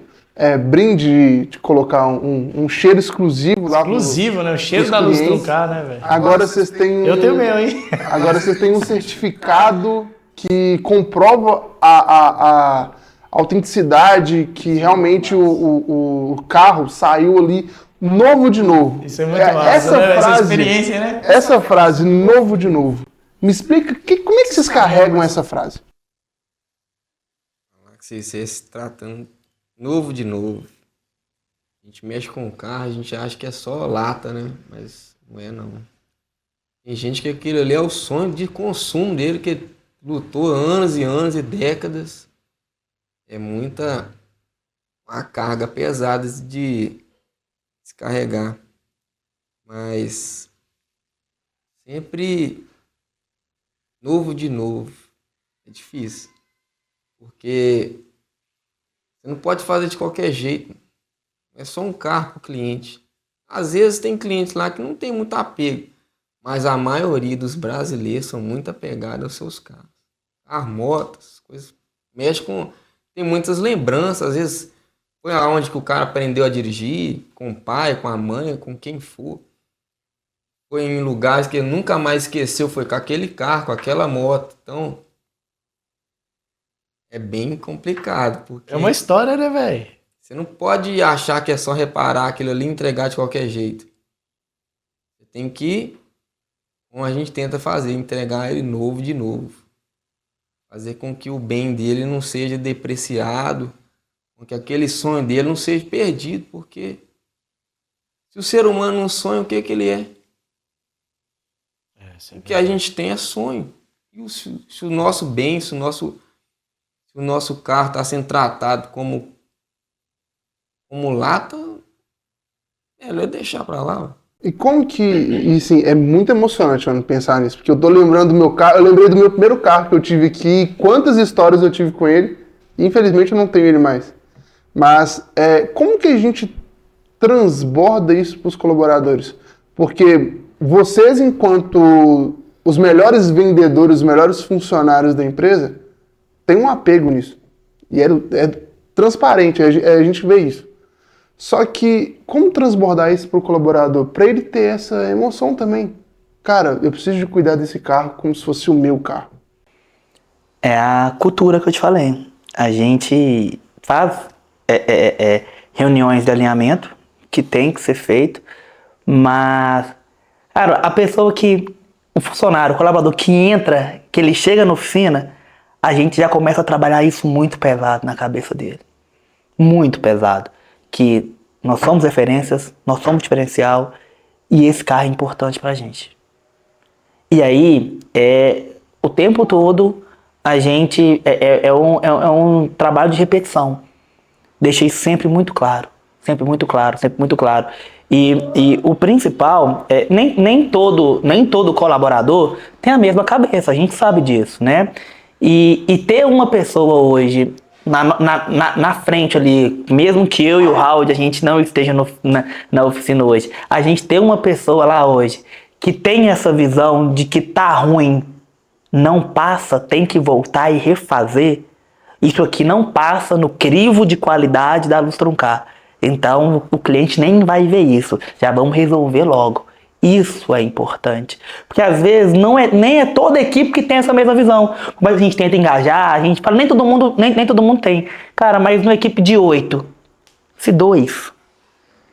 brinde de colocar um cheiro exclusivo lá. Exclusivo, né? O cheiro da Luz Truncar, né, velho? Agora vocês têm... Eu tenho meu, hein? Agora vocês têm um certificado que comprova a autenticidade, que realmente o carro saiu ali novo de novo. Isso é muito massa, né? Essa experiência, né? Essa frase, novo de novo. Me explica, como é que vocês carregam essa frase? Você se tratando novo de novo. A gente mexe com o carro, a gente acha que é só lata, né? Mas não é, não. Tem gente que aquilo ali é o sonho de consumo dele, que lutou anos e anos e décadas. É uma carga pesada de se carregar. Mas sempre novo de novo. É difícil. Porque você não pode fazer de qualquer jeito. É só um carro para o cliente. Às vezes tem clientes lá que não tem muito apego. Mas a maioria dos brasileiros são muito apegados aos seus carros. As motos, coisas. Mexe com. Tem muitas lembranças. Às vezes foi aonde que o cara aprendeu a dirigir, com o pai, com a mãe, com quem for. Foi em lugares que ele nunca mais esqueceu, foi com aquele carro, com aquela moto. Então, é bem complicado. Porque É uma história, né, velho? você não pode achar que é só reparar aquilo ali e entregar de qualquer jeito. Você tem que, como a gente tenta fazer, entregar ele novo de novo. Fazer com que o bem dele não seja depreciado, com que aquele sonho dele não seja perdido, porque se o ser humano não sonha, o que que ele é? O que a gente tem é sonho. E se o nosso bem, se o nosso carro está sendo tratado como lata, é melhor deixar para lá. Ó. E como que, e assim, é muito emocionante, mano, pensar nisso, porque eu tô lembrando do meu carro, eu lembrei do meu primeiro carro que eu tive aqui, quantas histórias eu tive com ele, e infelizmente eu não tenho ele mais. Mas como que a gente transborda isso para os colaboradores? Porque vocês, enquanto os melhores vendedores, os melhores funcionários da empresa, têm um apego nisso. E é transparente, a gente vê isso. Só que, como transbordar isso para o colaborador? Para ele ter essa emoção também. Cara, eu preciso de cuidar desse carro como se fosse o meu carro. É a cultura que eu te falei. A gente faz reuniões de alinhamento, que tem que ser feito, mas, cara, a pessoa o funcionário, o colaborador que entra, que ele chega na oficina, a gente já começa a trabalhar isso muito pesado na cabeça dele. Muito pesado. Que nós somos referências, nós somos diferencial e esse carro é importante pra gente. E aí, o tempo todo, a gente é um trabalho de repetição. Deixei sempre muito claro. Sempre muito claro, sempre muito claro. E o principal, nem todo colaborador tem a mesma cabeça, a gente sabe disso, né? E ter uma pessoa hoje na frente ali, mesmo que eu e o Howard a gente não esteja na oficina hoje, a gente ter uma pessoa lá hoje que tem essa visão de que tá ruim, não passa, tem que voltar e refazer, isso aqui não passa no crivo de qualidade da Luz Truncar. Então o cliente nem vai ver isso, já vamos resolver logo. Isso é importante, porque às vezes nem é toda a equipe que tem essa mesma visão, mas a gente tenta engajar, a gente fala, nem todo mundo tem. Cara, mas numa equipe de 8, se 2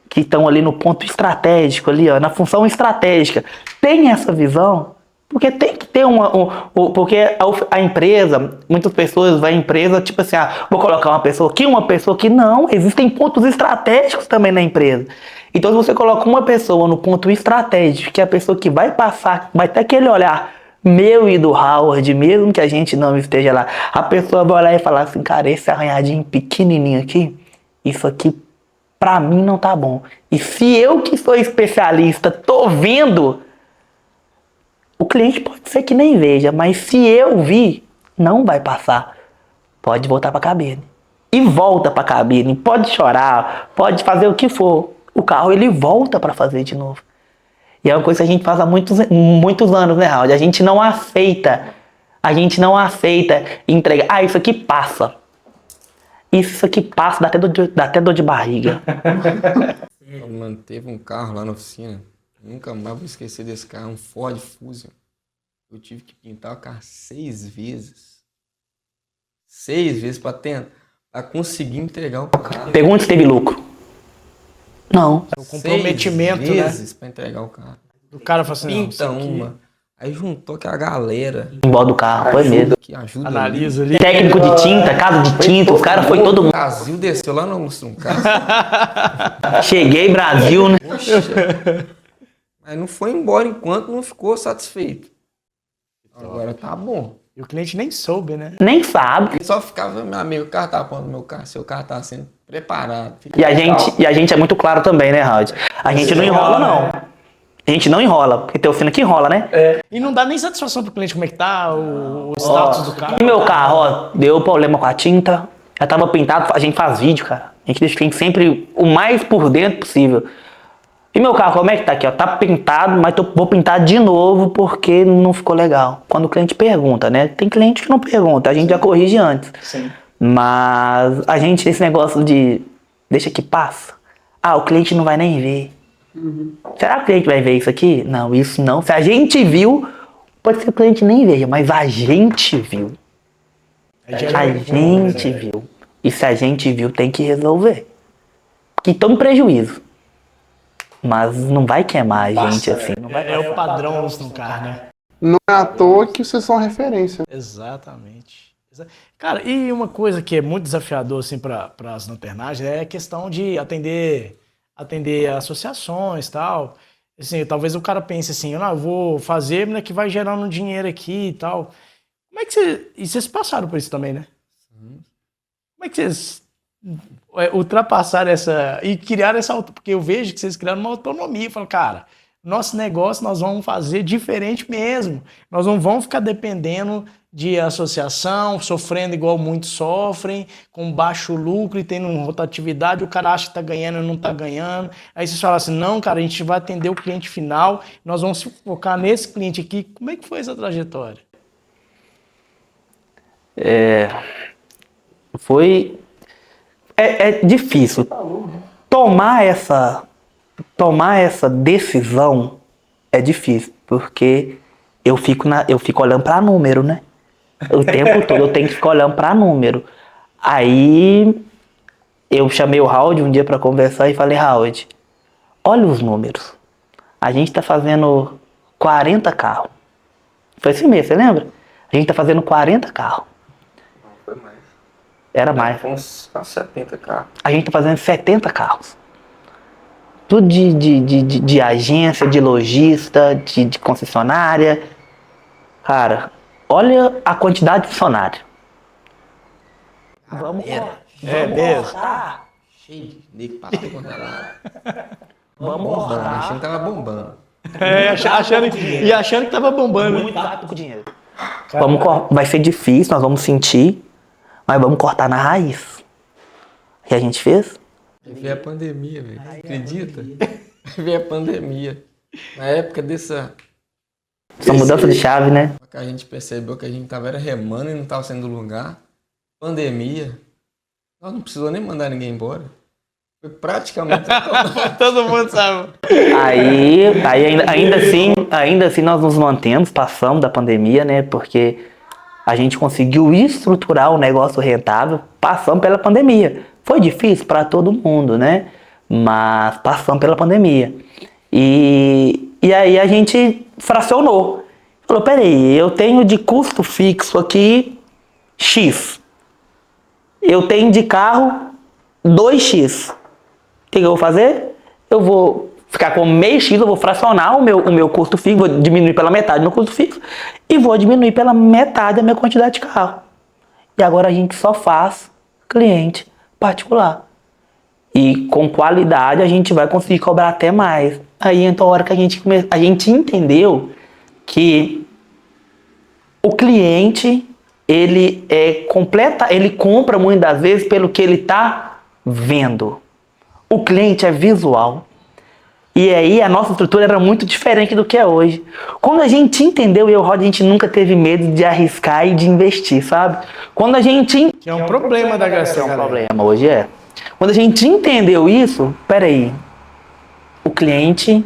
que estão ali no ponto estratégico, ali, ó, na função estratégica, tem essa visão, porque tem que ter porque a empresa, muitas pessoas vão à empresa, tipo assim, vou colocar uma pessoa aqui, não, existem pontos estratégicos também na empresa. Então, se você coloca uma pessoa no ponto estratégico, que é a pessoa que vai passar, vai ter aquele olhar meu e do Howard, mesmo que a gente não esteja lá, a pessoa vai olhar e falar assim, cara, esse arranhadinho pequenininho aqui, isso aqui pra mim não tá bom. E se eu que sou especialista tô vendo, o cliente pode ser que nem veja, mas se eu vi, não vai passar. Pode voltar pra cabine. E volta pra cabine, pode chorar, pode fazer o que for. O carro ele volta para fazer de novo. E é uma coisa que a gente faz há muitos anos, né, Raul? A gente não aceita entregar. Isso aqui passa. Isso aqui passa, dá até dor de barriga. Mano, teve um carro lá na oficina, nunca mais vou esquecer desse carro, um Ford Fusion. Eu tive que pintar o carro 6 vezes. 6 vezes para conseguir entregar o carro. Pergunta se teve lucro. Não. O comprometimento, 6 vezes para entregar o carro. O cara fala assim, Pinta uma. Aí juntou que a galera Embora do carro, foi mesmo. que ajuda analisa ali. Técnico de tinta, casa de tinta, os caras foi todo O mundo. Brasil desceu lá no Truncar. Cheguei, Brasil, né? Poxa. Mas não foi embora enquanto não ficou satisfeito. Agora tá bom. E o cliente nem soube, né? Nem sabe. Ele só ficava, meu amigo, o carro tá pondo meu carro, seu carro tá sendo preparado. E a gente é muito claro também, né, Raul? A gente não enrola, não. A gente não enrola, porque tem oficina que enrola, né? E não dá nem satisfação pro cliente como é que tá, o status do carro. E meu carro, ó, deu problema com a tinta, já tava pintado, a gente faz vídeo, cara. A gente deixa o cliente sempre o mais por dentro possível. E meu carro, como é que tá aqui, ó? Tá pintado, mas vou pintar de novo porque não ficou legal. Quando o cliente pergunta, né? Tem cliente que não pergunta, a gente já corrige antes. Sim. Mas a gente, esse negócio de deixa que passa. Ah, o cliente não vai nem ver. Será que o cliente vai ver isso aqui? Não, isso não. Se a gente viu, pode ser que o cliente nem veja, mas a gente viu. A gente viu. E se a gente viu, tem que resolver. Porque toma prejuízo. Mas não vai queimar a gente assim. Não vai É o padrão no carro, né? Não é à toa que vocês são referência. Exatamente. Cara, e uma coisa que é muito desafiador assim, para as lanternagens é a questão de atender associações e tal. Assim, talvez o cara pense assim, não, eu vou fazer, né, que vai gerando um dinheiro aqui e tal. Como é que e vocês passaram por isso também, né? Como é que vocês ultrapassaram essa e criaram essa, porque eu vejo que vocês criaram uma autonomia, falo, cara, nosso negócio nós vamos fazer diferente mesmo. Nós não vamos ficar dependendo de associação, sofrendo igual muitos sofrem, com baixo lucro e tendo rotatividade, o cara acha que tá ganhando e não tá ganhando. Aí vocês falam assim, não, cara, a gente vai atender o cliente final, nós vamos focar nesse cliente aqui. Como é que foi essa trajetória? É difícil. Tomar essa decisão é difícil, porque eu fico olhando para número, né? O tempo todo eu tenho que ficar olhando para número. Aí eu chamei o Howard um dia para conversar e falei, Howard, olha os números. A gente tá fazendo 40 carros. Foi assim mesmo, você lembra? A gente tá fazendo 40 carros. Não, foi mais. Era mais. Uns 70 carros. A gente tá fazendo 70 carros. Tudo de agência, de lojista, de concessionária. Cara, olha a quantidade de funcionário. Vamos cortar. Cheio de nego pra tudo quanto é lado. Vamos Bombando, cortar. achando que tava bombando. Achando que tava bombando. Muito rápido com dinheiro. Vai ser difícil, nós vamos sentir, mas vamos cortar na raiz. O que a gente fez? Aí veio a pandemia, velho. Acredita? Aí veio a pandemia. Na época Essa mudança de chave, né? que a gente percebeu que a gente tava remando e não tava saindo do lugar. Pandemia. Nós não precisou nem mandar ninguém embora. Foi praticamente Todo mundo sabe. Aí ainda assim nós nos mantemos, passamos da pandemia, né? Porque a gente conseguiu estruturar um negócio rentável, passamos pela pandemia. Foi difícil para todo mundo, né? Mas passamos pela pandemia. E aí a gente fracionou. Falou, peraí, eu tenho de custo fixo aqui X. Eu tenho de carro 2X. O que eu vou fazer? Eu vou ficar com meio X, eu vou fracionar o meu custo fixo, vou diminuir pela metade o meu custo fixo e vou diminuir pela metade a minha quantidade de carro. E agora a gente só faz cliente particular. E com qualidade a gente vai conseguir cobrar até mais. Aí então a hora que a gente entendeu que o cliente ele compra muitas das vezes pelo que ele está vendo. O cliente é visual. E aí a nossa estrutura era muito diferente do que é hoje. Quando a gente entendeu, eu e o Rod, a gente nunca teve medo de arriscar e de investir, sabe? Quando a gente... Que é um problema da Garcia. É um problema, hoje é. Quando a gente entendeu isso, peraí, o cliente,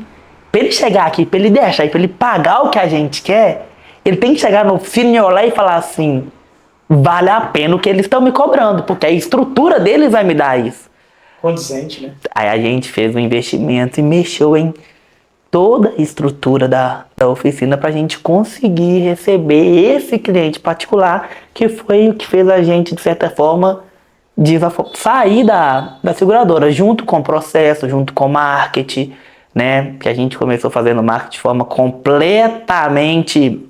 para ele chegar aqui, para ele deixar, para ele pagar o que a gente quer, ele tem que chegar no oficina e olhar e falar assim, vale a pena o que eles estão me cobrando, porque a estrutura deles vai me dar isso. Condizente, né? Aí a gente fez um investimento e mexeu em toda a estrutura da oficina para a gente conseguir receber esse cliente particular, que foi o que fez a gente, de certa forma, sair da seguradora, junto com o processo, junto com o marketing, né? Que a gente começou fazendo marketing de forma completamente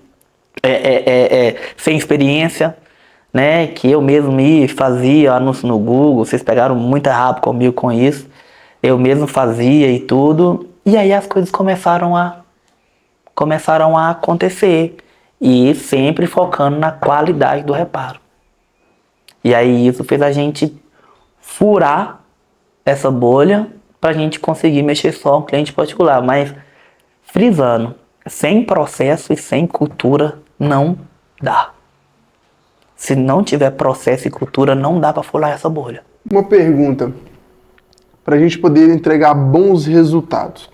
sem experiência, né? Que eu mesmo fazia anúncio no Google, vocês pegaram muito rápido comigo com isso. Eu mesmo fazia e tudo. E aí as coisas começaram a acontecer. E sempre focando na qualidade do reparo. E aí isso fez a gente furar essa bolha para a gente conseguir mexer só com cliente particular. Mas, frisando, sem processo e sem cultura não dá. Se não tiver processo e cultura, não dá para furar essa bolha. Uma pergunta, para a gente poder entregar bons resultados.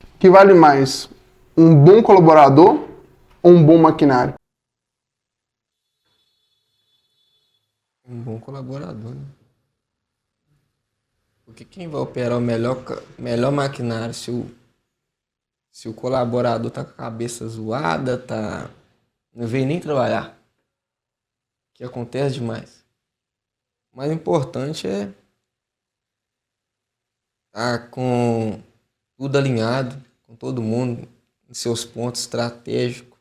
O que vale mais, um bom colaborador ou um bom maquinário? Um bom colaborador, né? Porque quem vai operar o melhor maquinário se o colaborador tá com a cabeça zoada, não veio nem trabalhar? Que acontece demais. O mais importante é estar com tudo alinhado, com todo mundo, em seus pontos estratégicos.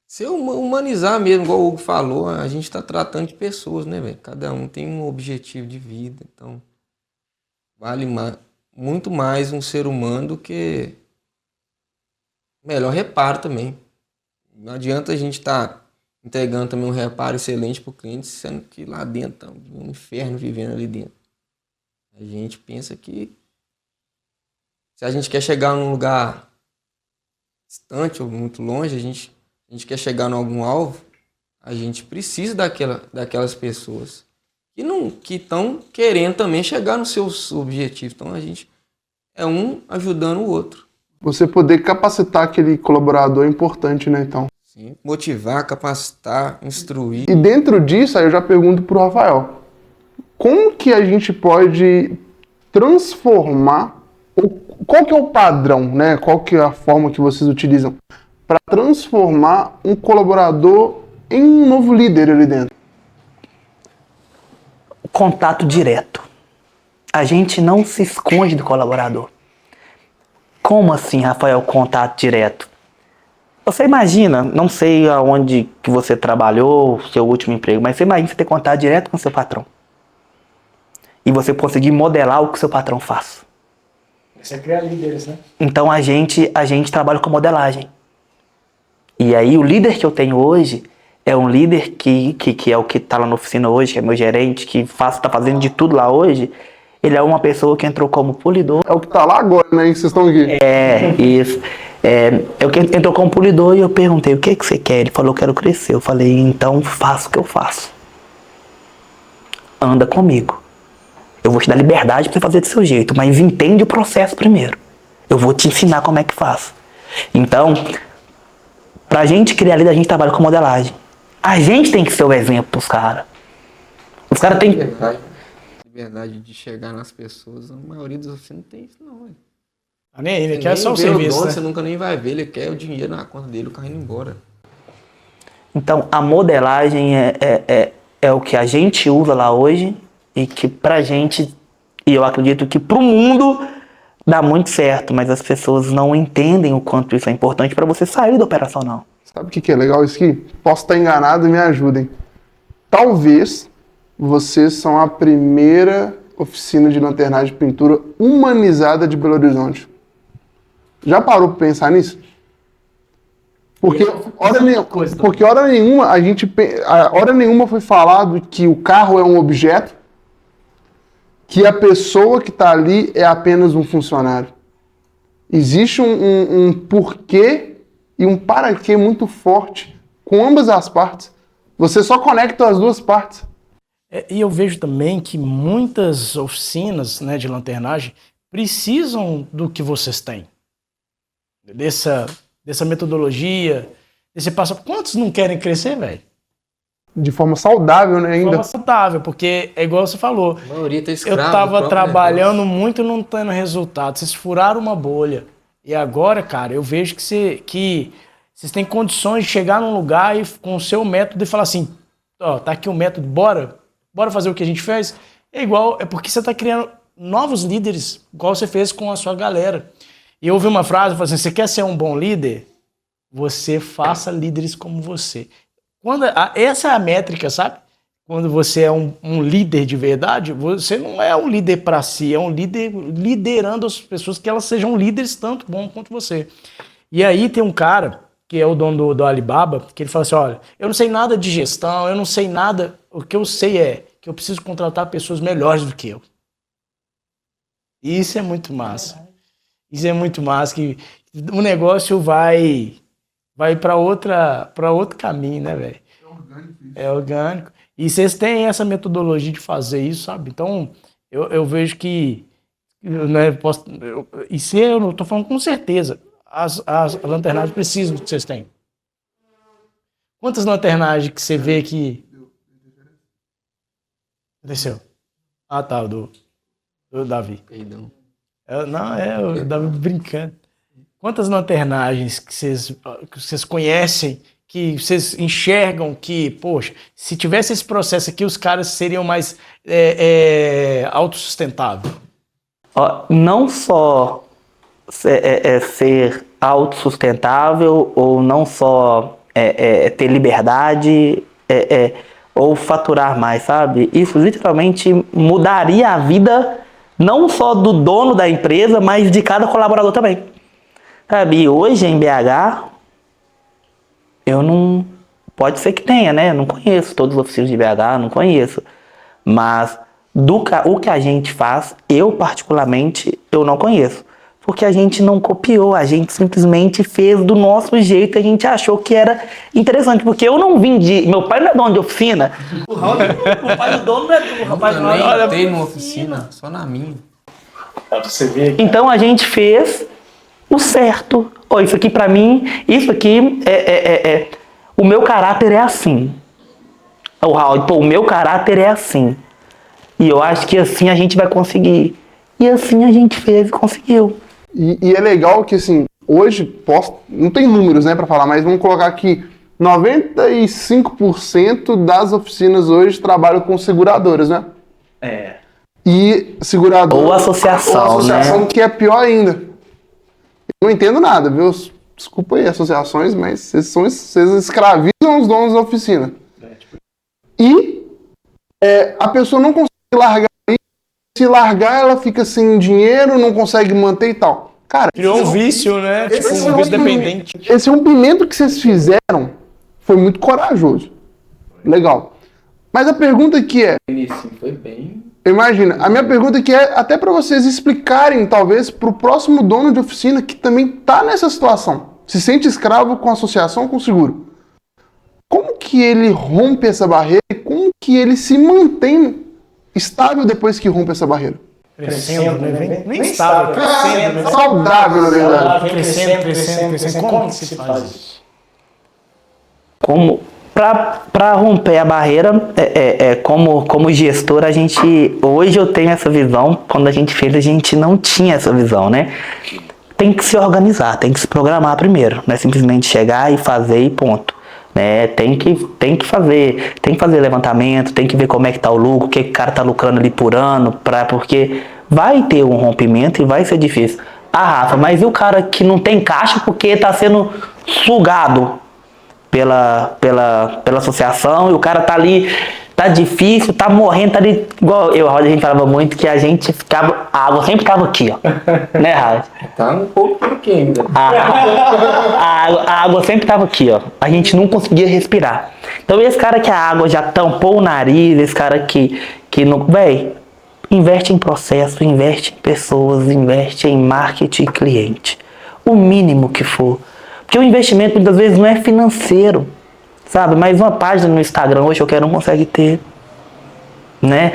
Se humanizar mesmo, igual o Hugo falou, a gente está tratando de pessoas, né, velho? Cada um tem um objetivo de vida, então vale muito mais um ser humano do que melhor reparo também. Não adianta a gente estar entregando também um reparo excelente para o cliente, sendo que lá dentro tá um inferno vivendo ali dentro. A gente pensa que se a gente quer chegar num lugar distante ou muito longe, a gente quer chegar em algum alvo, a gente precisa daquelas pessoas que estão querendo também chegar nos seus objetivos. Então a gente é um ajudando o outro. Você poder capacitar aquele colaborador é importante, né, então? Sim. Motivar, capacitar, instruir. E dentro disso, aí eu já pergunto pro Rafael, como que a gente pode transformar, qual que é o padrão, né? Qual que é a forma que vocês utilizam para transformar um colaborador em um novo líder ali dentro? Contato direto. A gente não se esconde do colaborador. Como assim, Rafael, contato direto? Você imagina, não sei aonde que você trabalhou, seu último emprego, mas você imagina você ter contato direto com o seu patrão. E você conseguir modelar o que o seu patrão faz. Você é criar líderes, né? Então a gente trabalha com modelagem. E aí o líder que eu tenho hoje é um líder que é o que está lá na oficina hoje, que é meu gerente, que tá fazendo de tudo lá hoje. Ele é uma pessoa que entrou como polidor. É o que tá lá agora, né? Vocês estão aqui. Isso. É o que entrou como polidor e eu perguntei, o que você quer? Ele falou, eu quero crescer. Eu falei, então faça o que eu faço. Anda comigo. Eu vou te dar liberdade para você fazer do seu jeito, mas entende o processo primeiro. Eu vou te ensinar como é que faz. Então, pra gente criar líder, a gente trabalha com modelagem. A gente tem que ser o exemplo pros caras. Os caras têm... Liberdade de chegar nas pessoas, a maioria dos oficinas não tem isso não, velho. Ele quer só o serviço, né? Você nunca nem vai ver, ele quer o dinheiro na conta dele, o carro indo embora. Então, a modelagem é o que a gente usa lá hoje e que pra gente, e eu acredito que pro mundo dá muito certo, mas as pessoas não entendem o quanto isso é importante para você sair do operacional. Sabe o que é legal isso aqui? Posso estar enganado, me ajudem. Talvez vocês são a primeira oficina de lanternagem de pintura humanizada de Belo Horizonte. Já parou para pensar nisso? Porque hora nenhuma foi falado que o carro é um objeto, que a pessoa que está ali é apenas um funcionário. Existe um porquê e um para quê muito forte com ambas as partes. Você só conecta as duas partes. E eu vejo também que muitas oficinas, né, de lanternagem precisam do que vocês têm. Dessa metodologia, desse passo. Quantos não querem crescer, velho? De forma saudável, né, ainda? De forma saudável, porque é igual você falou. A maioria tá escravo. Eu tava trabalhando muito e não tendo resultado. Vocês furaram uma bolha. E agora, cara, eu vejo que vocês têm condições de chegar num lugar e, com o seu método e falar assim, ó, tá aqui o método, bora fazer o que a gente fez. É porque você tá criando novos líderes, igual você fez com a sua galera. E eu ouvi uma frase, eu falei assim, você quer ser um bom líder? Você faça líderes como você. Essa é a métrica, sabe? quando você é um líder de verdade, você não é um líder para si, é um líder liderando as pessoas que elas sejam líderes tanto bom quanto você. E aí tem um cara, que é o dono do Alibaba, que ele fala assim, olha, eu não sei nada de gestão, eu não sei nada, o que eu sei é que eu preciso contratar pessoas melhores do que eu. E isso é muito massa. Isso é muito massa, que o negócio vai para outro caminho, né, velho? É orgânico. E vocês têm essa metodologia de fazer isso, sabe? Então, eu vejo que, né, isso eu não estou falando com certeza, as lanternagens precisam do que vocês têm. Quantas lanternagens que você vê que... Desceu. Ah, tá, do Davi. Perdão. O Davi brincando. Quantas lanternagens que vocês conhecem, que vocês enxergam que, poxa, se tivesse esse processo aqui, os caras seriam mais autossustentáveis? Não só ser autossustentável, ou não só ter liberdade, ou faturar mais, sabe? Isso literalmente mudaria a vida não só do dono da empresa, mas de cada colaborador também. Sabe? E hoje em BH, eu não... Pode ser que tenha, né? Eu não conheço todos os oficinas de BH, não conheço. Mas o que a gente faz, eu particularmente, eu não conheço. Porque a gente não copiou, a gente simplesmente fez do nosso jeito, a gente achou que era interessante. Porque eu não vim de... Meu pai não é dono de oficina. O pai do dono não é do rapaz. Eu nem entrei numa oficina, só na minha. Você vê. Então a gente fez o certo. Isso aqui pra mim, isso aqui o meu caráter é assim. O Raul, o meu caráter é assim. E eu acho que assim a gente vai conseguir. E assim a gente fez e conseguiu. E é legal que, assim, hoje, não tem números, né, pra falar, mas vamos colocar que 95% das oficinas hoje trabalham com seguradoras, né? E seguradora... Ou associação, né? Que é pior ainda. Eu não entendo nada, viu? Desculpa aí, associações, mas vocês escravizam os donos da oficina. E a pessoa não consegue largar. Se largar, ela fica sem dinheiro, não consegue manter e tal. Cara, criou um vício, né? Tipo, um vício dependente. Esse rompimento que vocês fizeram foi muito corajoso. Legal. Mas a pergunta aqui é... Início foi bem... Imagina, a minha pergunta aqui é até para vocês explicarem, talvez, para o próximo dono de oficina que também está nessa situação. Se sente escravo com associação ou com seguro. Como que ele rompe essa barreira e como que ele se mantém estável depois que rompe essa barreira? Crescendo, né? Nem estável, crescendo, né? Saudável, na verdade. Crescendo. Como que se faz isso? Para romper a barreira, como gestor, hoje eu tenho essa visão. Quando a gente fez, a gente não tinha essa visão, né? Tem que se organizar, tem que se programar primeiro, não é simplesmente chegar e fazer e ponto. Né? Tem que fazer levantamento, tem que ver como é que tá o lucro, o que o cara tá lucrando ali por ano, porque vai ter um rompimento e vai ser difícil. Rafa, mas e o cara que não tem caixa porque tá sendo sugado pela associação e o cara tá ali, tá difícil, tá morrendo, tá ali, igual a gente falava muito que a água sempre tava aqui, ó, né, Raul? Tá um pouco aqui ainda. A água sempre tava aqui, ó, a gente não conseguia respirar. Então esse cara que a água já tampou o nariz, esse cara que não, investe em processo, investe em pessoas, investe em marketing e cliente, o mínimo que for. Porque o investimento muitas vezes não é financeiro, sabe? Mas uma página no Instagram hoje qualquer um consegue ter, né?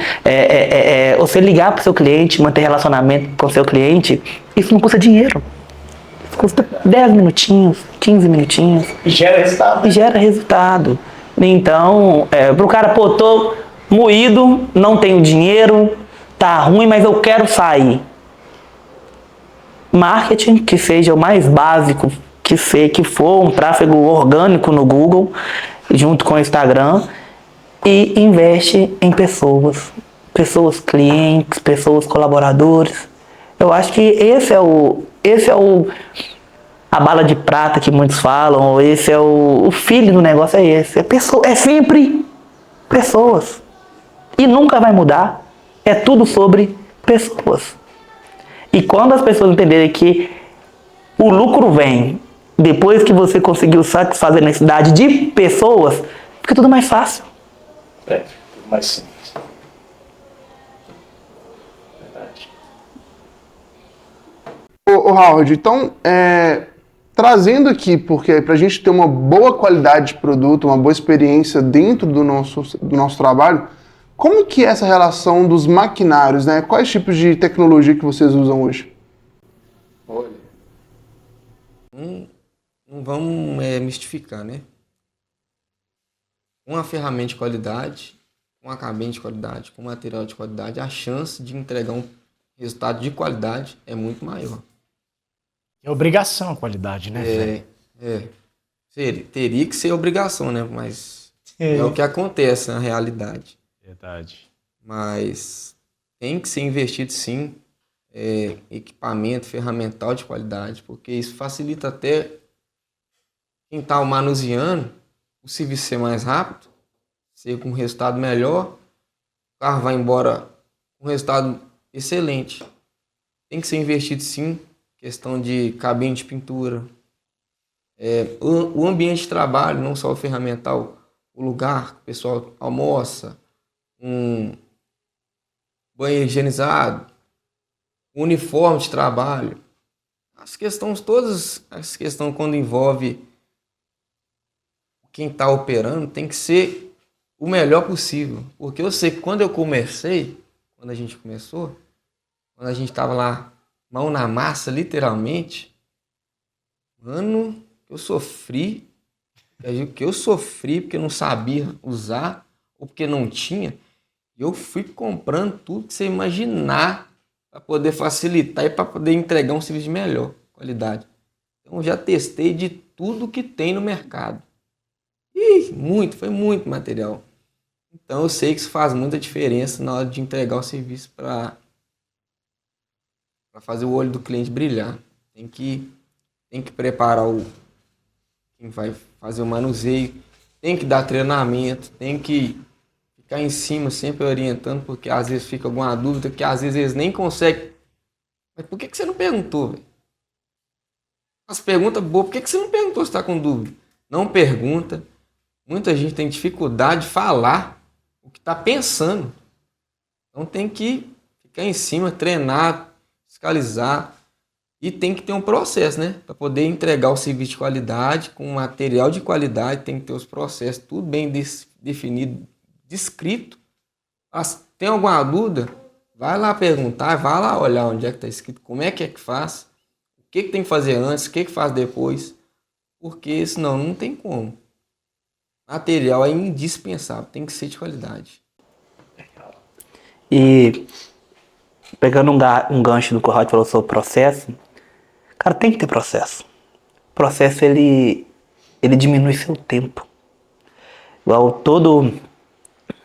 Você ligar para o seu cliente, manter relacionamento com o seu cliente, isso não custa dinheiro. Isso custa 10 minutinhos, 15 minutinhos. E gera resultado. E gera resultado. Então, pro cara, tô moído, não tenho dinheiro, tá ruim, mas eu quero sair. Marketing, que seja o mais básico que for, um tráfego orgânico no Google, junto com o Instagram, e investe em pessoas clientes, pessoas colaboradores. Eu acho que esse é a bala de prata que muitos falam, esse é o filho do negócio, é esse. É sempre pessoas. e nunca vai mudar, é tudo sobre pessoas. E quando as pessoas entenderem que o lucro vem depois que você conseguiu satisfazer a necessidade de pessoas, fica tudo mais fácil. Tudo mais simples. Verdade. Ô Howard, então, trazendo aqui, porque para a gente ter uma boa qualidade de produto, uma boa experiência dentro do nosso trabalho, como que é essa relação dos maquinários, né? Quais tipos de tecnologia que vocês usam hoje? Olha, não vamos mistificar, né? Com a ferramenta de qualidade, com a cabine de qualidade, com material de qualidade, a chance de entregar um resultado de qualidade é muito maior. É obrigação a qualidade, né? Teria que ser obrigação, né? Mas é o que acontece na realidade. Verdade. Mas tem que ser investido sim, equipamento, ferramental de qualidade, porque isso facilita até quem está manuseando o serviço ser mais rápido, ser com um resultado melhor, o carro vai embora com um resultado excelente. Tem que ser investido sim, questão de cabine de pintura, o ambiente de trabalho, não só o ferramental, o lugar que o pessoal almoça, um banheiro higienizado, um uniforme de trabalho. As questões todas, as questões quando envolve quem está operando, tem que ser o melhor possível. Porque eu sei que quando a gente começou, quando a gente estava lá, mão na massa, literalmente, mano, eu sofri porque eu não sabia usar, ou porque não tinha. Eu fui comprando tudo que você imaginar para poder facilitar e para poder entregar um serviço de melhor qualidade. Então eu já testei de tudo que tem no mercado. Foi muito material. Então eu sei que isso faz muita diferença na hora de entregar o serviço para fazer o olho do cliente brilhar. Tem que preparar quem vai fazer o manuseio, tem que dar treinamento, tem que ficar em cima, sempre orientando, porque às vezes fica alguma dúvida, que às vezes eles nem conseguem. Mas por que você não perguntou, velho? As perguntas boas, por que você não perguntou se está com dúvida? Não pergunta. Muita gente tem dificuldade de falar o que está pensando. Então tem que ficar em cima, treinar, fiscalizar. E tem que ter um processo, né? Para poder entregar o serviço de qualidade, com material de qualidade, tem que ter os processos tudo bem definido, descrito. Tem alguma dúvida? Vai lá perguntar, vai lá olhar onde é que está escrito, como é que faz, o que tem que fazer antes, o que faz depois. Porque senão não tem como. Material é indispensável, tem que ser de qualidade. E pegando um gancho do que o Rod falou sobre processo, cara, tem que ter processo. O processo, ele diminui seu tempo. Igual todo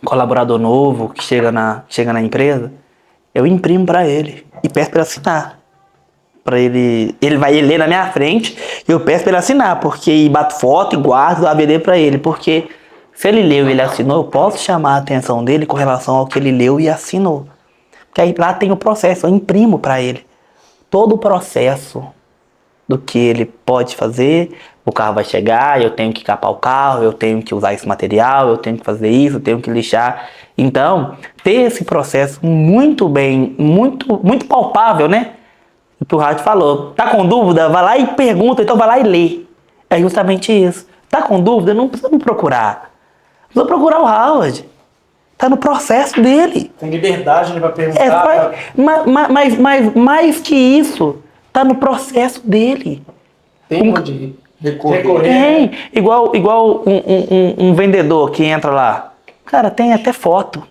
colaborador novo que chega na empresa, eu imprimo para ele e peço para ele assinar. Ele vai ler na minha frente e eu peço para ele assinar, porque e bato foto e guardo o ABD para ele, porque se ele leu e ele assinou, eu posso chamar a atenção dele com relação ao que ele leu e assinou. Porque aí lá tem o processo, eu imprimo para ele todo o processo do que ele pode fazer. O carro vai chegar, eu tenho que capar o carro, eu tenho que usar esse material, eu tenho que fazer isso, eu tenho que lixar. Então, ter esse processo muito bem, muito palpável, né? O que o Howard falou, tá com dúvida? Vai lá e pergunta, então vai lá e lê. É justamente isso. Tá com dúvida? Não precisa me procurar. Não precisa procurar o Howard. Tá no processo dele. Tem liberdade, né, pra perguntar. Mas mais que isso, tá no processo dele. Tem onde recorrer. Tem. Igual um vendedor que entra lá. Cara, tem até foto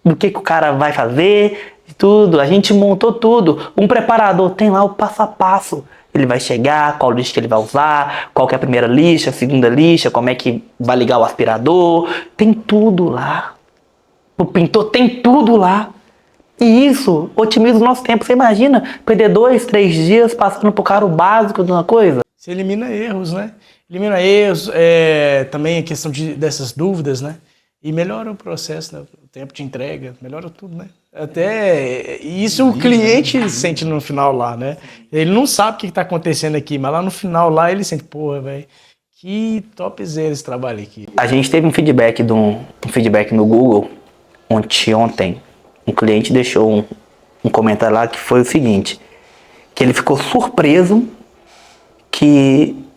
do que o cara vai fazer, de tudo. A gente montou tudo. Um preparador tem lá o passo a passo. Ele vai chegar, qual lixa que ele vai usar, qual que é a primeira lixa, a segunda lixa, como é que vai ligar o aspirador. Tem tudo lá. O pintor tem tudo lá. E isso otimiza o nosso tempo. Você imagina perder 2, 3 dias passando por cara o básico de uma coisa? Você elimina erros, né? Elimina erros, também a questão dessas dúvidas, né? E melhora o processo, né? tempo de entrega, melhora tudo, né? Até isso o cliente sente no final lá, né? Ele não sabe o que tá acontecendo aqui, mas lá no final lá ele sente, porra, velho, que topzera esse trabalho aqui. A gente teve um feedback no Google ontem. Um cliente deixou um comentário lá que foi o seguinte, que ele ficou surpreso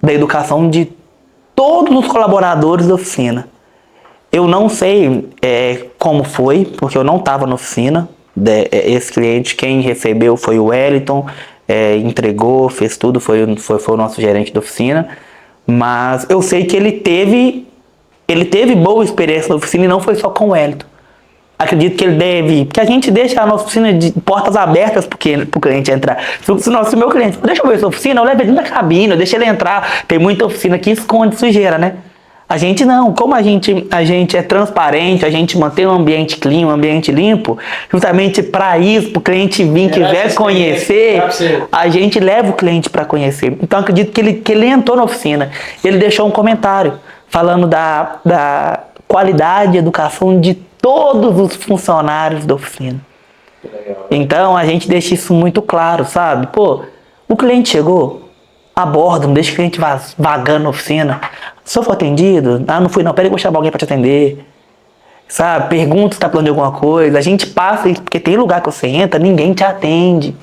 da educação de todos os colaboradores da oficina. Eu não sei como foi, porque eu não estava na oficina. Esse cliente, quem recebeu foi o Wellington, entregou, fez tudo, foi o nosso gerente da oficina. Mas eu sei que ele teve boa experiência na oficina e não foi só com o Wellington. Acredito que ele deve, porque a gente deixa a nossa oficina de portas abertas pro cliente entrar. Se o meu cliente, deixa eu ver sua oficina, eu levo ele na cabine, eu deixo ele entrar. Tem muita oficina que esconde sujeira, né? A gente não, como a gente é transparente, a gente mantém um ambiente clean, um ambiente limpo, justamente para isso, para o cliente vir, quiser conhecer, a gente leva o cliente para conhecer. Então acredito que ele entrou na oficina, ele deixou um comentário falando da qualidade de educação de todos os funcionários da oficina. Então a gente deixa isso muito claro, sabe? Pô, o cliente chegou, aborda, não deixa o cliente vagando na oficina. Se eu for atendido, não fui não, peraí, vou chamar alguém para te atender. Sabe? Pergunta se tá falando de alguma coisa. A gente passa, porque tem lugar que você entra, ninguém te atende.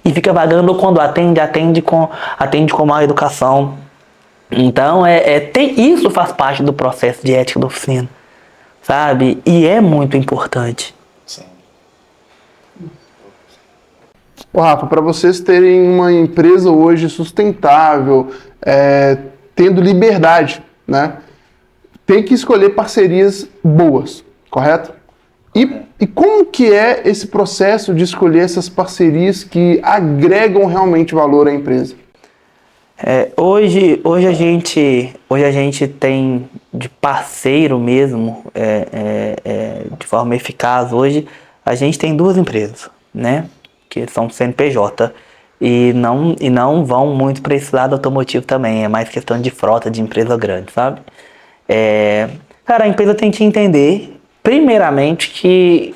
E fica vagando, ou quando atende com má educação. Então, isso faz parte do processo de ética da oficina. Sabe? E é muito importante. Sim. Ô, Rafa, para vocês terem uma empresa hoje sustentável, tendo liberdade, né? Tem que escolher parcerias boas, correto? E como que é esse processo de escolher essas parcerias que agregam realmente valor à empresa? Hoje a gente tem de parceiro mesmo, de forma eficaz. Hoje a gente tem 2 empresas, né? Que são CNPJ e não vão muito para esse lado automotivo também. É mais questão de frota de empresa grande, sabe? Cara, a empresa tem que entender, primeiramente, que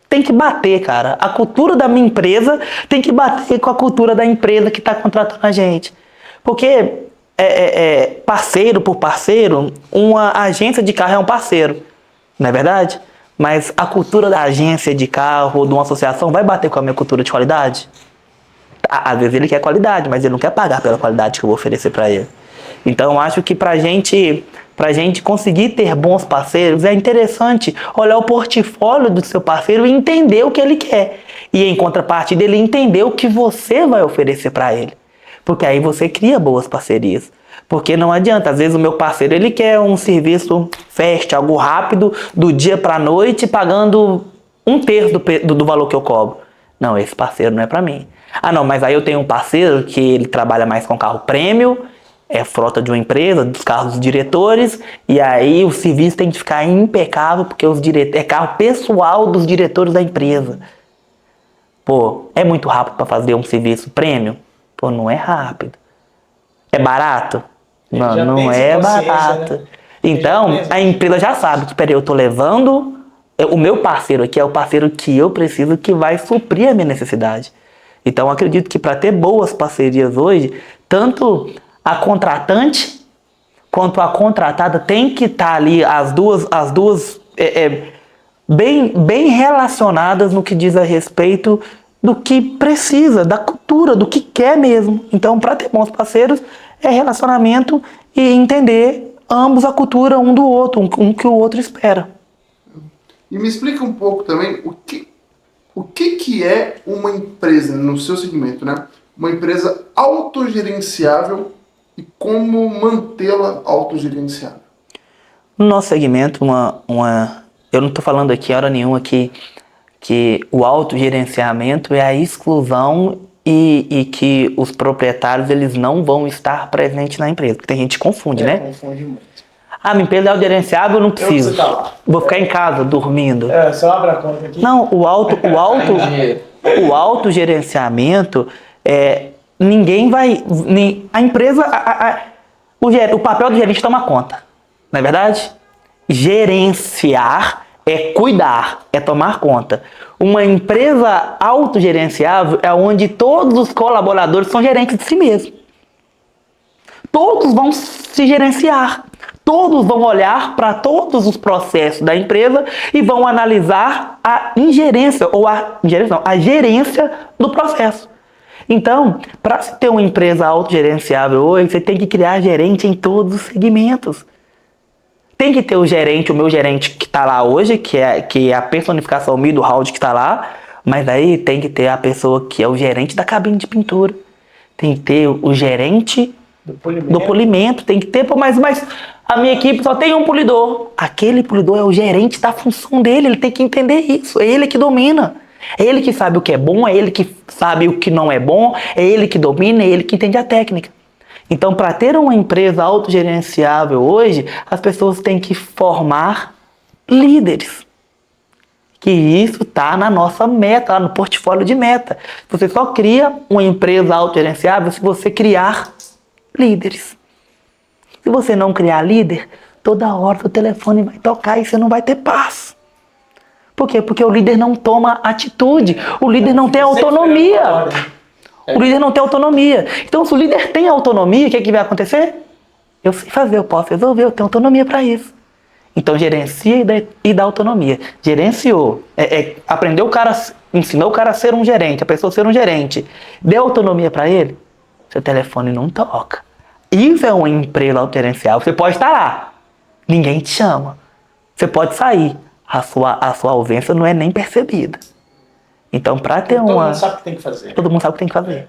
tem que bater, cara. A cultura da minha empresa tem que bater com a cultura da empresa que está contratando a gente. Porque parceiro por parceiro, uma agência de carro é um parceiro, não é verdade? Mas a cultura da agência de carro ou de uma associação vai bater com a minha cultura de qualidade? Às vezes ele quer qualidade, mas ele não quer pagar pela qualidade que eu vou oferecer para ele. Então eu acho que pra gente conseguir ter bons parceiros, é interessante olhar o portfólio do seu parceiro e entender o que ele quer. E em contrapartida, ele entender o que você vai oferecer para ele. Porque aí você cria boas parcerias. Porque não adianta, às vezes o meu parceiro ele quer um serviço fast, algo rápido, do dia para a noite, pagando 1/3 do valor que eu cobro. Não, esse parceiro não é para mim. Ah não, mas aí eu tenho um parceiro que ele trabalha mais com carro prêmio, frota de uma empresa, dos carros dos diretores, e aí o serviço tem que ficar impecável, porque é carro pessoal dos diretores da empresa. Pô, é muito rápido para fazer um serviço prêmio? Pô, não é rápido. É barato? Não é barato. Né? Então, a empresa já sabe que, peraí, eu tô levando, o meu parceiro aqui é o parceiro que eu preciso, que vai suprir a minha necessidade. Então, acredito que para ter boas parcerias hoje, tanto a contratante quanto a contratada tem que estar ali as duas bem relacionadas no que diz a respeito do que precisa, da cultura, do que quer mesmo. Então, para ter bons parceiros, é relacionamento e entender ambos a cultura um do outro, um que o outro espera. E me explica um pouco também o que é uma empresa, no seu segmento, né? Uma empresa autogerenciável e como mantê-la autogerenciável. No nosso segmento, eu não estou falando aqui hora nenhuma que o autogerenciamento é a exclusão e que os proprietários eles não vão estar presentes na empresa. Porque tem gente que confunde, né? Confunde muito. Ah, minha empresa é autogerenciável, eu não preciso. Vou ficar em casa, dormindo. Só abre a conta aqui. Não, o autogerenciamento, ninguém vai... A empresa... o papel do gerente é tomar conta, não é verdade? Gerenciar é cuidar, é tomar conta. Uma empresa autogerenciável é onde todos os colaboradores são gerentes de si mesmos. Todos vão se gerenciar. Todos vão olhar para todos os processos da empresa e vão analisar a ingerência, ou a gerência do processo. Então, para se ter uma empresa autogerenciável hoje, você tem que criar gerente em todos os segmentos. Tem que ter o gerente, o meu gerente que está lá hoje, que é a personificação minha do Howard que está lá, mas aí tem que ter a pessoa que é o gerente da cabine de pintura. Tem que ter o gerente do polimento, tem que ter, pô, mas a minha equipe só tem um polidor. Aquele polidor é o gerente da função dele, ele tem que entender isso, é ele que domina. É ele que sabe o que é bom, é ele que sabe o que não é bom, é ele que domina, é ele que entende a técnica. Então, para ter uma empresa autogerenciável hoje, as pessoas têm que formar líderes. Que isso está na nossa meta, lá no portfólio de meta. Você só cria uma empresa autogerenciável se você criar líderes. Se você não criar líder, toda hora o telefone vai tocar e você não vai ter paz. Por quê? Porque o líder não toma atitude. O líder não tem autonomia. O líder não tem autonomia. Então, se o líder tem autonomia, o que vai acontecer? Eu sei fazer, eu posso resolver, eu tenho autonomia para isso. Então, gerencia e dá autonomia. Gerenciou. Aprendeu o cara, ensinou o cara a ser um gerente, a pessoa a ser um gerente. Deu autonomia para ele, seu telefone não toca. Isso é uma empresa autogerencial. Você pode estar lá, ninguém te chama. Você pode sair, a sua ausência não é nem percebida. Então, para ter Todo mundo sabe o que tem que fazer. Todo mundo sabe o que tem que fazer.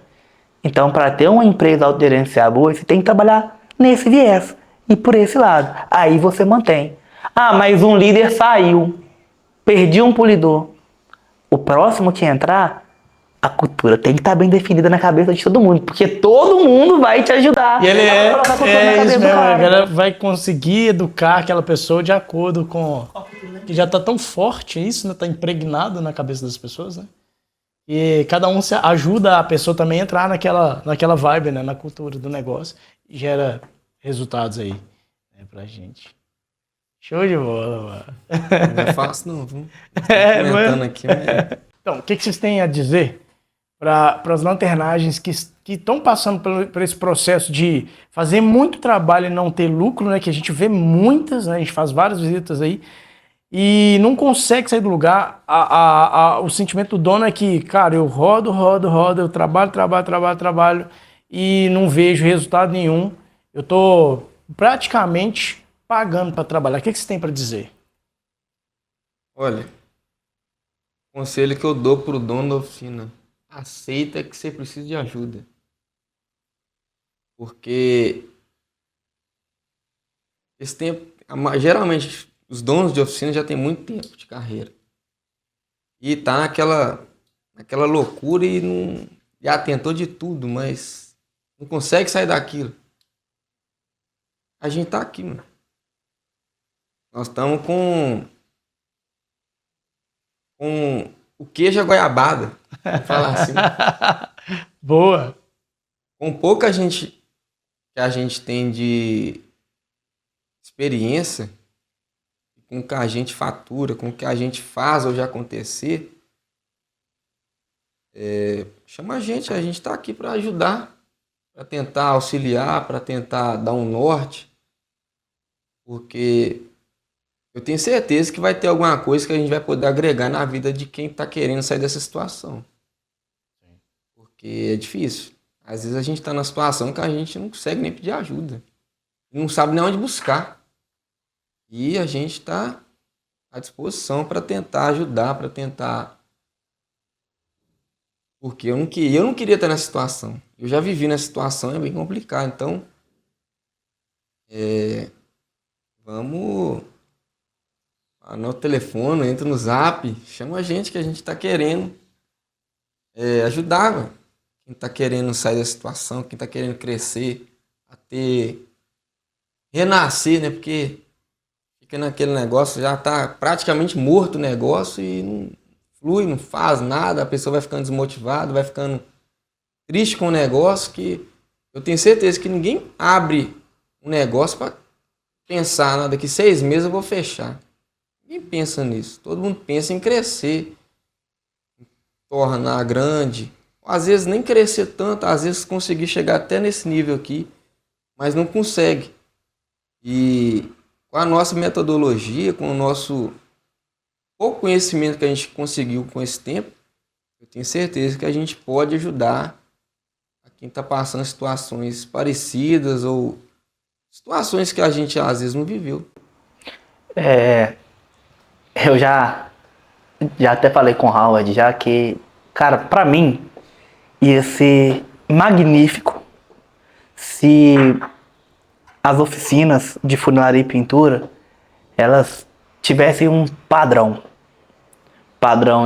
Então, para ter uma empresa autogerenciável, você tem que trabalhar nesse viés e por esse lado. Aí você mantém. Ah, mas um líder saiu, perdi um polidor. O próximo que entrar, a cultura tem que estar bem definida na cabeça de todo mundo, porque todo mundo vai te ajudar. E ele a colocar a cultura na cabeça isso do mesmo, a cara. galera vai conseguir educar aquela pessoa de acordo com... Que já tá tão forte isso, né? Tá impregnado na cabeça das pessoas, né? E cada um ajuda a pessoa também a entrar naquela vibe, né? Na cultura do negócio. E gera resultados aí, né? Pra gente. Show de bola, mano. Não é fácil não, viu? Comentando aqui, mas... Então, o que vocês têm a dizer para as lanternagens que estão passando por esse processo de fazer muito trabalho e não ter lucro, né? Que a gente vê muitas, né? A gente faz várias visitas aí e não consegue sair do lugar. O sentimento do dono é que, cara, eu rodo, eu trabalho e não vejo resultado nenhum. Eu tô praticamente pagando para trabalhar. O que vocês têm para dizer? Olha, o conselho que eu dou pro dono da oficina: aceita que você precisa de ajuda. Porque esse tempo, geralmente os donos de oficina já têm muito tempo de carreira. E tá naquela loucura e não, já tentou de tudo, mas não consegue sair daquilo. A gente tá aqui, mano. Nós estamos com o queijo a goiabada, vamos falar assim. Boa! Com pouca gente que a gente tem de experiência, com o que a gente fatura, com o que a gente faz hoje acontecer, chama a gente está aqui para ajudar, para tentar auxiliar, para tentar dar um norte, porque eu tenho certeza que vai ter alguma coisa que a gente vai poder agregar na vida de quem está querendo sair dessa situação. Porque é difícil. Às vezes a gente está numa situação que a gente não consegue nem pedir ajuda. Não sabe nem onde buscar. E a gente está à disposição para tentar ajudar, para tentar... Porque eu não queria estar nessa situação. Eu já vivi nessa situação, é bem complicado. Então, vamos... Anota o telefone, entra no Zap, chama a gente que a gente está querendo ajudar, mano. Quem está querendo sair da situação, quem está querendo crescer, renascer, né? Porque fica naquele negócio, já está praticamente morto o negócio e não flui, não faz nada, a pessoa vai ficando desmotivada, vai ficando triste com o negócio, que eu tenho certeza que ninguém abre um negócio para pensar, daqui 6 meses eu vou fechar. Ninguém pensa nisso. Todo mundo pensa em crescer, em tornar grande. Às vezes nem crescer tanto, às vezes conseguir chegar até nesse nível aqui, mas não consegue. E com a nossa metodologia, com o nosso pouco conhecimento que a gente conseguiu com esse tempo, eu tenho certeza que a gente pode ajudar a quem está passando situações parecidas ou situações que a gente às vezes não viveu. Eu já até falei com o Howard, já que, cara, pra mim ia ser magnífico se as oficinas de funilaria e pintura, elas tivessem um padrão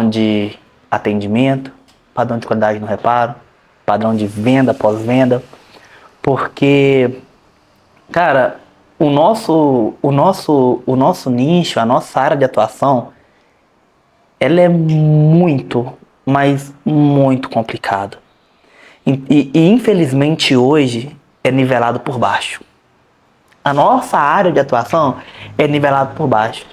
de atendimento, padrão de qualidade no reparo, padrão de venda, pós-venda, porque, cara, o nosso nicho, a nossa área de atuação, ela é muito, mas muito complicada. E infelizmente hoje é nivelado por baixo. A nossa área de atuação é nivelada por baixo.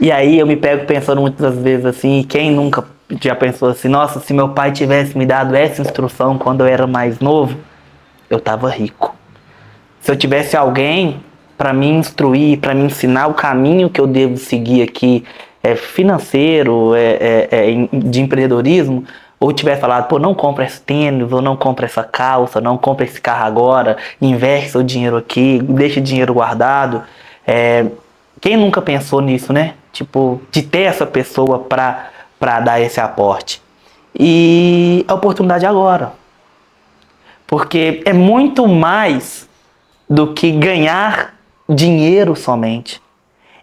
E aí eu me pego pensando muitas vezes assim, quem nunca já pensou assim, nossa, se meu pai tivesse me dado essa instrução quando eu era mais novo, eu tava rico. Se eu tivesse alguém para me instruir, para me ensinar o caminho que eu devo seguir aqui, financeiro, de empreendedorismo, ou tivesse falado, pô, não compra esse tênis, ou não compra essa calça, não compra esse carro agora, investe seu dinheiro aqui, deixa o dinheiro guardado. Quem nunca pensou nisso, né? Tipo, de ter essa pessoa para dar esse aporte. E a oportunidade agora. Porque é muito mais do que ganhar dinheiro somente.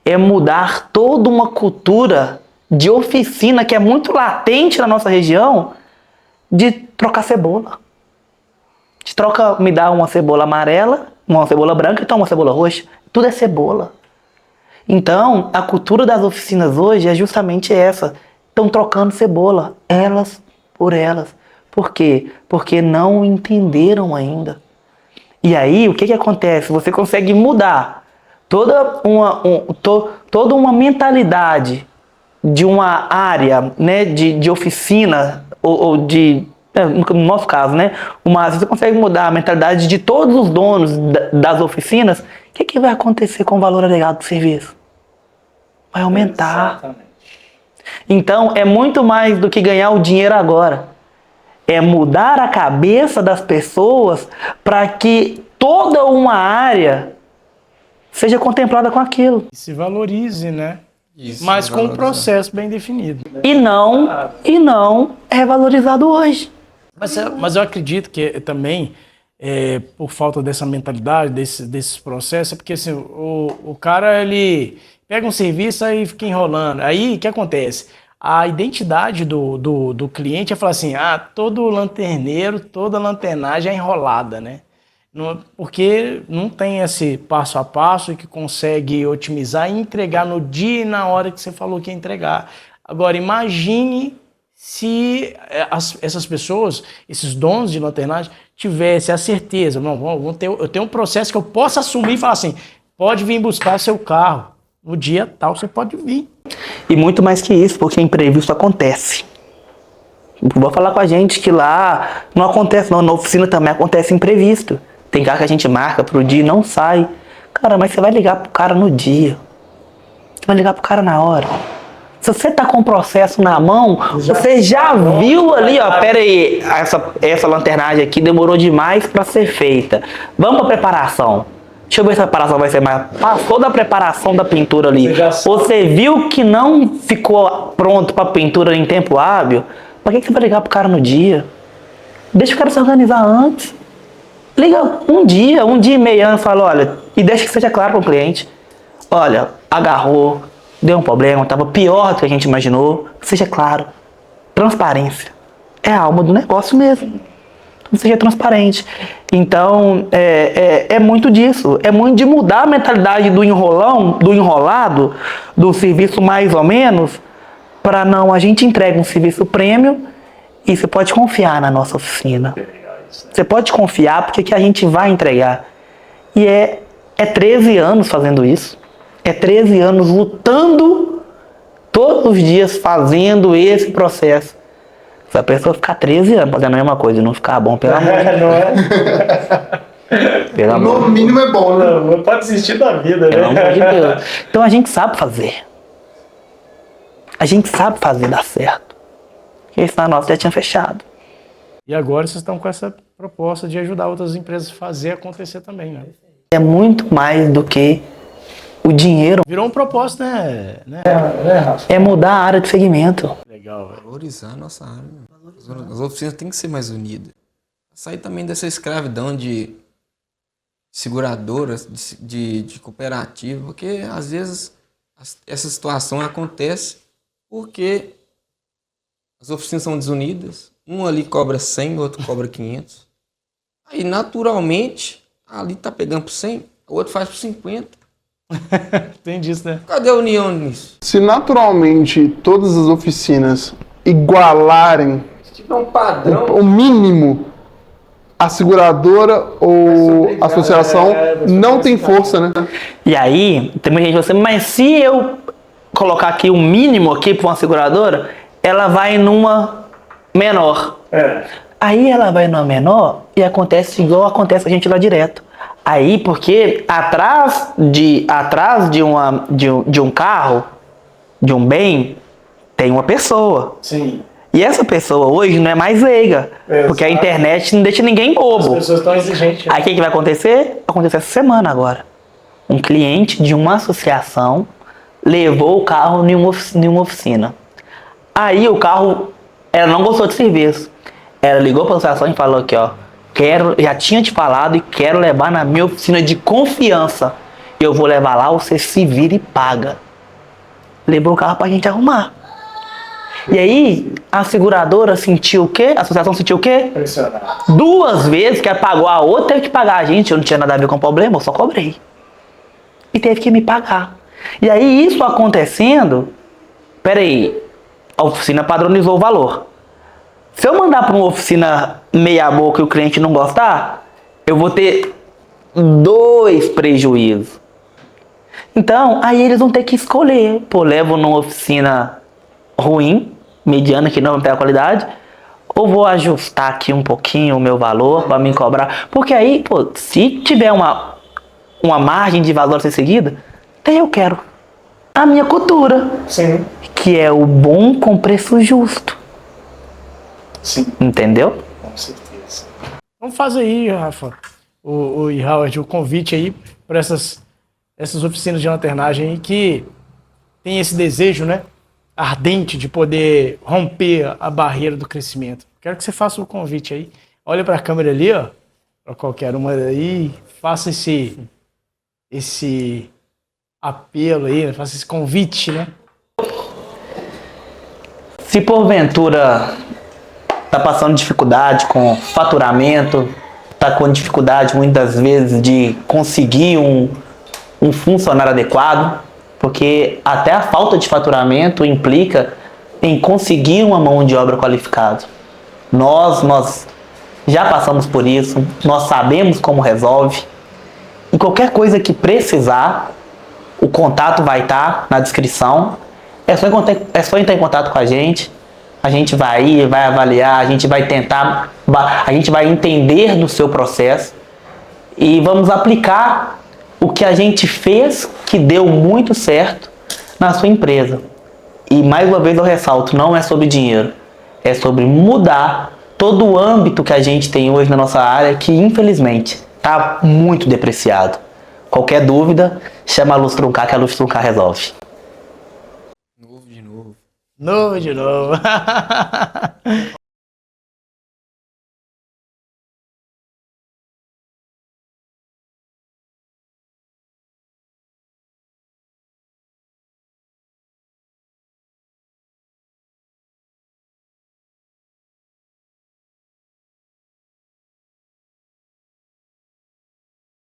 É mudar toda uma cultura de oficina que é muito latente na nossa região, de trocar cebola. Me dá uma cebola amarela, uma cebola branca e toma uma cebola roxa. Tudo é cebola. Então, a cultura das oficinas hoje é justamente essa. Estão trocando cebola, elas por elas. Por quê? Porque não entenderam ainda. E aí, o que acontece? Você consegue mudar toda uma mentalidade de uma área, né, de oficina, ou de, no nosso caso, né, você consegue mudar a mentalidade de todos os donos das oficinas, o que vai acontecer com o valor agregado do serviço? Vai aumentar. Exatamente. Então, é muito mais do que ganhar o dinheiro agora. É mudar a cabeça das pessoas para que toda uma área seja contemplada com aquilo. E se valorize, né? Isso, mas com um processo bem definido. E não é valorizado hoje. Mas eu acredito que também, por falta dessa mentalidade, desses processos, é porque assim, o cara, ele pega um serviço e fica enrolando. Aí, o que acontece? A identidade do cliente é falar assim, todo lanterneiro, toda lanternagem é enrolada, né? Porque não tem esse passo a passo que consegue otimizar e entregar no dia e na hora que você falou que ia entregar. Agora, imagine se essas pessoas, esses donos de lanternagem, tivessem a certeza, eu tenho um processo que eu posso assumir e falar assim, pode vir buscar seu carro, no dia tal você pode vir. E muito mais que isso, porque imprevisto acontece. Vou falar com a gente que lá não acontece, não, na oficina também acontece imprevisto. Tem carro que a gente marca pro dia e não sai. Cara, mas você vai ligar pro cara no dia. Você vai ligar pro cara na hora. Se você tá com o processo na mão, você já viu ali, ó, pera aí, essa lanternagem aqui demorou demais para ser feita. Vamos pra preparação. Deixa eu ver se a preparação vai ser mais... Passou da preparação da pintura ali. Você viu que não ficou pronto pra pintura em tempo hábil? Pra que você vai ligar pro cara no dia? Deixa o cara se organizar antes. Liga um dia e meio antes, fala, olha, e deixa que seja claro para o cliente. Olha, agarrou, deu um problema, estava pior do que a gente imaginou. Seja claro. Transparência. É a alma do negócio mesmo. Então, seja transparente. Então, é muito disso. É muito de mudar a mentalidade do enrolado, do serviço mais ou menos, para não, a gente entrega um serviço premium e você pode confiar na nossa oficina. Você pode confiar porque que a gente vai entregar. E é 13 anos fazendo isso. É 13 anos lutando todos os dias fazendo esse processo. Se a pessoa ficar 13 anos fazendo a mesma coisa e não ficar bom, pelo amor de Deus. Não é? Pelo amor No mínimo é bom, né? Não pode desistir da vida, Pelo né? amor de Deus. Então a gente sabe fazer. A gente sabe fazer dar certo. Porque senão a nossa já tinha fechado. E agora vocês estão com essa proposta de ajudar outras empresas a fazer acontecer também, né? É muito mais do que o dinheiro. Virou um propósito, né? É mudar a área de segmento. Legal, velho. Valorizar a nossa área. As oficinas têm que ser mais unidas. Sair também dessa escravidão de seguradoras, de cooperativa, porque às vezes essa situação acontece porque as oficinas são desunidas. Um ali cobra 100, o outro cobra 500. Aí, naturalmente, ali tá pegando por 100, o outro faz por 50. Tem disso, né? Cadê a união nisso? Se naturalmente todas as oficinas igualarem Se tiver um padrão, o mínimo, a seguradora ou a associação não tem força, né? E aí, tem muita gente assim, mas se eu colocar aqui o mínimo aqui para uma seguradora, ela vai numa menor. Aí ela vai numa menor e acontece igual acontece a gente lá direto. Aí, porque atrás de um carro, de um bem, tem uma pessoa. Sim. E essa pessoa hoje não é mais leiga, porque a internet não deixa ninguém As bobo. pessoas estão exigentes. Aí o que vai acontecer? Aconteceu essa semana agora. Um cliente de uma associação levou o carro em uma oficina. Aí o carro, ela não gostou do serviço. Ela ligou para a associação e falou aqui, ó, já tinha te falado e quero levar na minha oficina de confiança. Eu vou levar lá, você se vira e paga. Levou o carro pra gente arrumar. E aí, a seguradora sentiu o quê? A associação sentiu o quê? Impressionante. 2 vezes que ela pagou a outra, teve que pagar a gente. Eu não tinha nada a ver com o problema, eu só cobrei. E teve que me pagar. E aí, isso acontecendo, peraí, a oficina padronizou o valor. Se eu mandar para uma oficina meia boca e o cliente não gostar, eu vou ter 2 prejuízos. Então, aí eles vão ter que escolher. Pô, levo numa oficina ruim, mediana, que não tem a qualidade, ou vou ajustar aqui um pouquinho o meu valor para me cobrar. Porque aí, pô, se tiver uma margem de valor a ser seguida, daí eu quero a minha cultura, Sim. que é o bom com preço justo. Sim, Entendeu? com certeza. Vamos fazer aí, Rafa, e Howard, o convite aí para essas oficinas de lanternagem aí que tem esse desejo, né, ardente de poder romper a barreira do crescimento. Quero que você faça o convite aí. Olha para a câmera ali, ó, para qualquer uma aí, faça esse apelo aí, né? Faça esse convite, né? Se porventura tá passando dificuldade com faturamento, tá com dificuldade muitas vezes de conseguir um funcionário adequado, porque até a falta de faturamento implica em conseguir uma mão de obra qualificada. Nós já passamos por isso, nós sabemos como resolve. E qualquer coisa que precisar, o contato vai estar na descrição. É só entrar em contato com a gente vai ir, vai avaliar, a gente vai tentar, a gente vai entender do seu processo e vamos aplicar o que a gente fez que deu muito certo na sua empresa. E mais uma vez eu ressalto, não é sobre dinheiro, é sobre mudar todo o âmbito que a gente tem hoje na nossa área, que infelizmente está muito depreciado. Qualquer dúvida, chama a Luz Truncar, que a Luz Truncar resolve. novo de novo. Novo de novo.